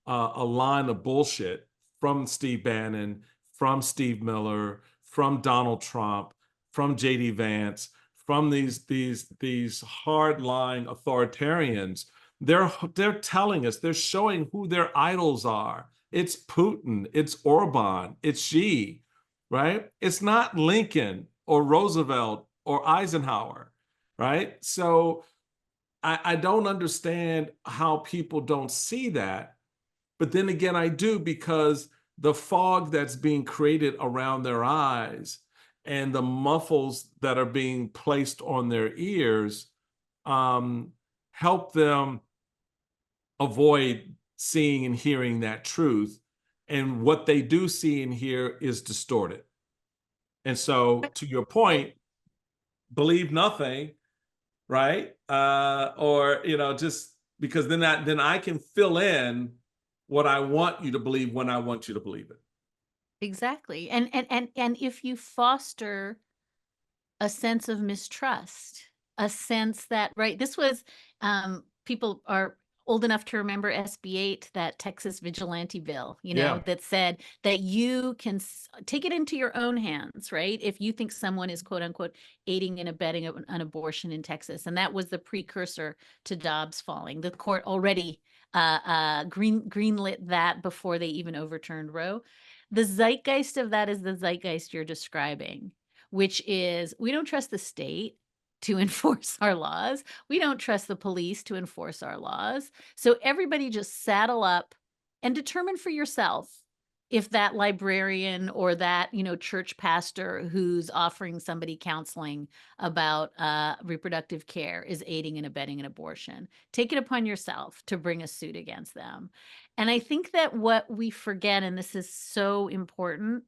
Speaker 2: a line of bullshit from Steve Bannon, from Steve Miller, from Donald Trump, from JD Vance, from these hardline authoritarians. They're telling us, they're showing who their idols are. It's Putin, it's Orban, it's Xi, right? It's not Lincoln or Roosevelt or Eisenhower, right? So I don't understand how people don't see that. But then again, I do, because the fog that's being created around their eyes and the muffles that are being placed on their ears help them avoid seeing and hearing that truth. And what they do see and hear is distorted. And so, to your point, believe nothing, right? Or, just because then I can fill in what I want you to believe when I want you to believe it.
Speaker 1: Exactly. And if you foster a sense of mistrust, a sense that, right, this was, people are old enough to remember SB 8, that Texas vigilante bill, that said that you can take it into your own hands, right? If you think someone is, quote unquote, aiding and abetting an abortion in Texas. And that was the precursor to Dobbs falling. The court already greenlit that before they even overturned Roe. The zeitgeist of that is the zeitgeist you're describing, which is, we don't trust the state to enforce our laws. We don't trust the police to enforce our laws. So everybody just saddle up and determine for yourself if that librarian or that, church pastor who's offering somebody counseling about reproductive care is aiding and abetting an abortion. Take it upon yourself to bring a suit against them. And I think that what we forget, and this is so important,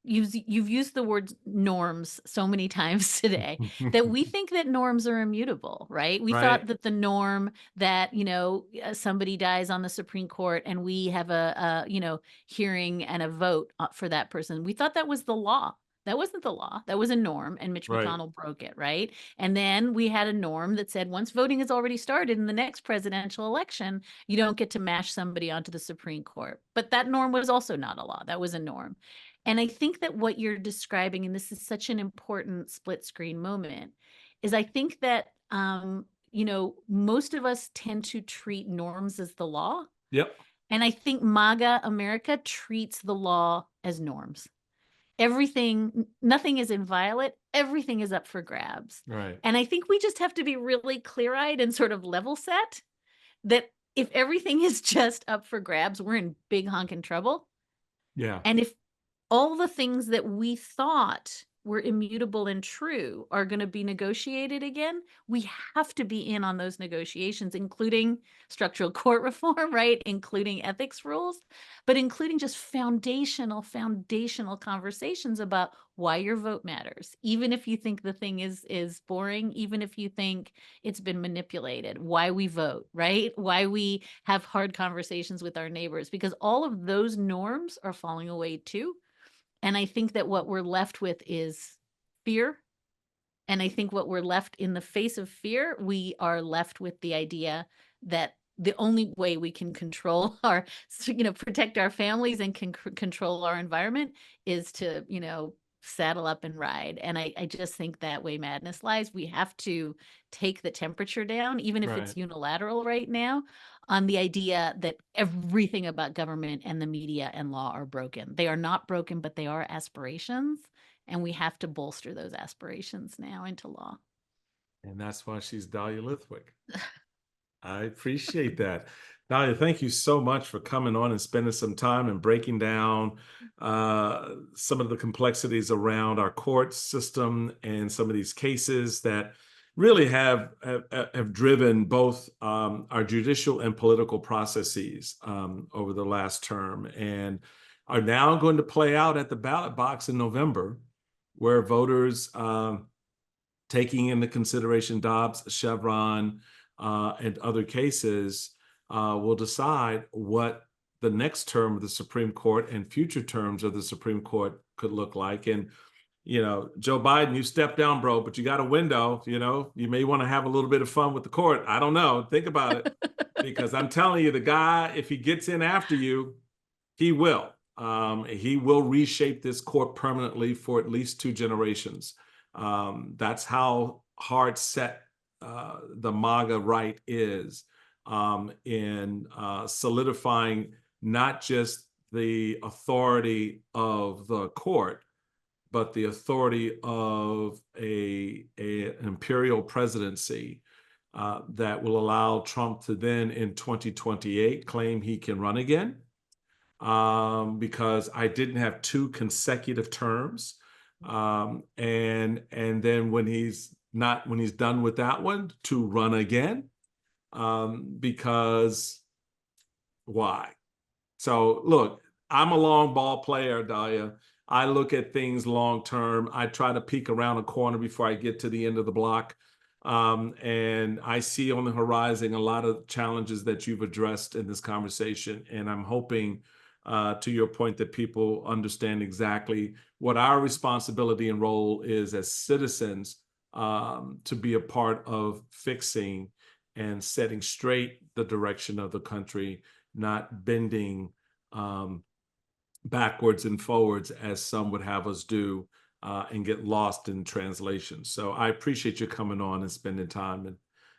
Speaker 1: you've used the word norms so many times today, that we think that norms are immutable, right? We thought that the norm that, somebody dies on the Supreme Court and we have a hearing and a vote for that person. We thought that was the law. That wasn't the law. That was a norm, and Mitch McConnell broke it, right? And then we had a norm that said once voting has already started in the next presidential election, you don't get to mash somebody onto the Supreme Court. But that norm was also not a law. That was a norm. And I think that what you're describing, and this is such an important split screen moment, is I think that, most of us tend to treat norms as the law.
Speaker 2: Yep.
Speaker 1: And I think MAGA America treats the law as norms. Nothing is inviolate. Everything is up for grabs.
Speaker 2: Right.
Speaker 1: And I think we just have to be really clear-eyed and sort of level set that if everything is just up for grabs, we're in big honking trouble.
Speaker 2: Yeah.
Speaker 1: And if all the things that we thought were immutable and true are going to be negotiated again, we have to be in on those negotiations, including structural court reform, right? Including ethics rules, but including just foundational conversations about why your vote matters. Even if you think the thing is boring, even if you think it's been manipulated, why we vote, right? Why we have hard conversations with our neighbors, because all of those norms are falling away too. And I think that what we're left with is fear And I think what we're left in the face of fear, we are left with the idea that the only way we can control our, protect our families and can control our environment is to, saddle up and ride. And I just think that way madness lies. We have to take the temperature down, even if it's unilateral right now, on the idea that everything about government and the media and law are broken. They are not broken, but they are aspirations. And we have to bolster those aspirations now into law.
Speaker 2: And that's why she's Dahlia Lithwick. I appreciate that. Dahlia, thank you so much for coming on and spending some time and breaking down some of the complexities around our court system and some of these cases that really have driven both our judicial and political processes over the last term, and are now going to play out at the ballot box in November, where voters taking into consideration Dobbs, Chevron, and other cases will decide what the next term of the Supreme Court and future terms of the Supreme Court could look like. And, Joe Biden, you stepped down, bro, but you got a window, you may want to have a little bit of fun with the court. I don't know. Think about it. Because I'm telling you, the guy, if he gets in after you, he will. He will reshape this court permanently for at least 2 generations. That's how hard set the MAGA right is in solidifying not just the authority of the court, but the authority of an imperial presidency that will allow Trump to then in 2028 claim he can run again, because I didn't have 2 consecutive terms. And then when he's done with that one, to run again, because why? So look, I'm a long ball player, Dahlia. I look at things long term. I try to peek around a corner before I get to the end of the block. And I see on the horizon a lot of challenges that you've addressed in this conversation. And I'm hoping, to your point, that people understand exactly what our responsibility and role is as citizens, to be a part of fixing and setting straight the direction of the country, not bending backwards and forwards as some would have us do, and get lost in translation. So I appreciate you coming on and spending time and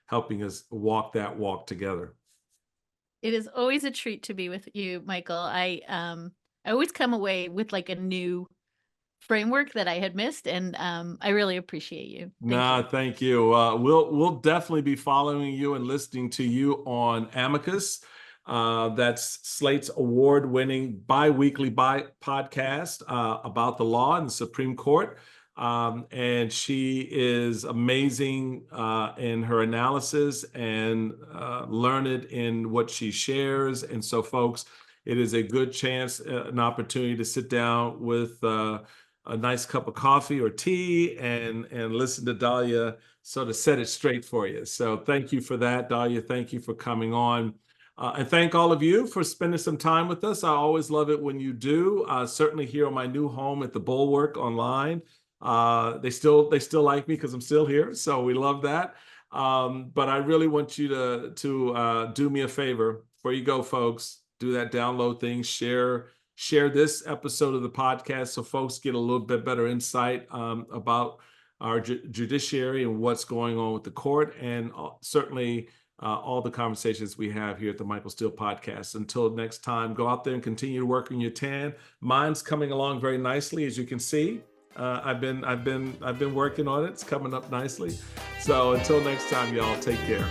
Speaker 2: helping us walk that walk together.
Speaker 1: It is always a treat to be with you, Michael. I always come away with like a new framework that I had missed, and I really appreciate you.
Speaker 2: Thank you. We'll definitely be following you and listening to you on Amicus. That's Slate's award-winning bi-weekly podcast about the law and the Supreme Court. And she is amazing in her analysis and learned in what she shares. And so, folks, it is a good chance, an opportunity to sit down with a nice cup of coffee or tea and listen to Dahlia sort of set it straight for you. So thank you for that, Dahlia. Thank you for coming on. And thank all of you for spending some time with us. I always love it when you do. Certainly here on my new home at the Bulwark online. They still like me because I'm still here. So we love that. But I really want you to do me a favor. Before you go, folks, do that download thing, share this episode of the podcast so folks get a little bit better insight about our judiciary and what's going on with the court, and certainly all the conversations we have here at the Michael Steele podcast. Until next time, go out there and continue to work on your tan. Mine's coming along very nicely, as you can see. I've been working on it. It's coming up nicely. So until next time, y'all, take care.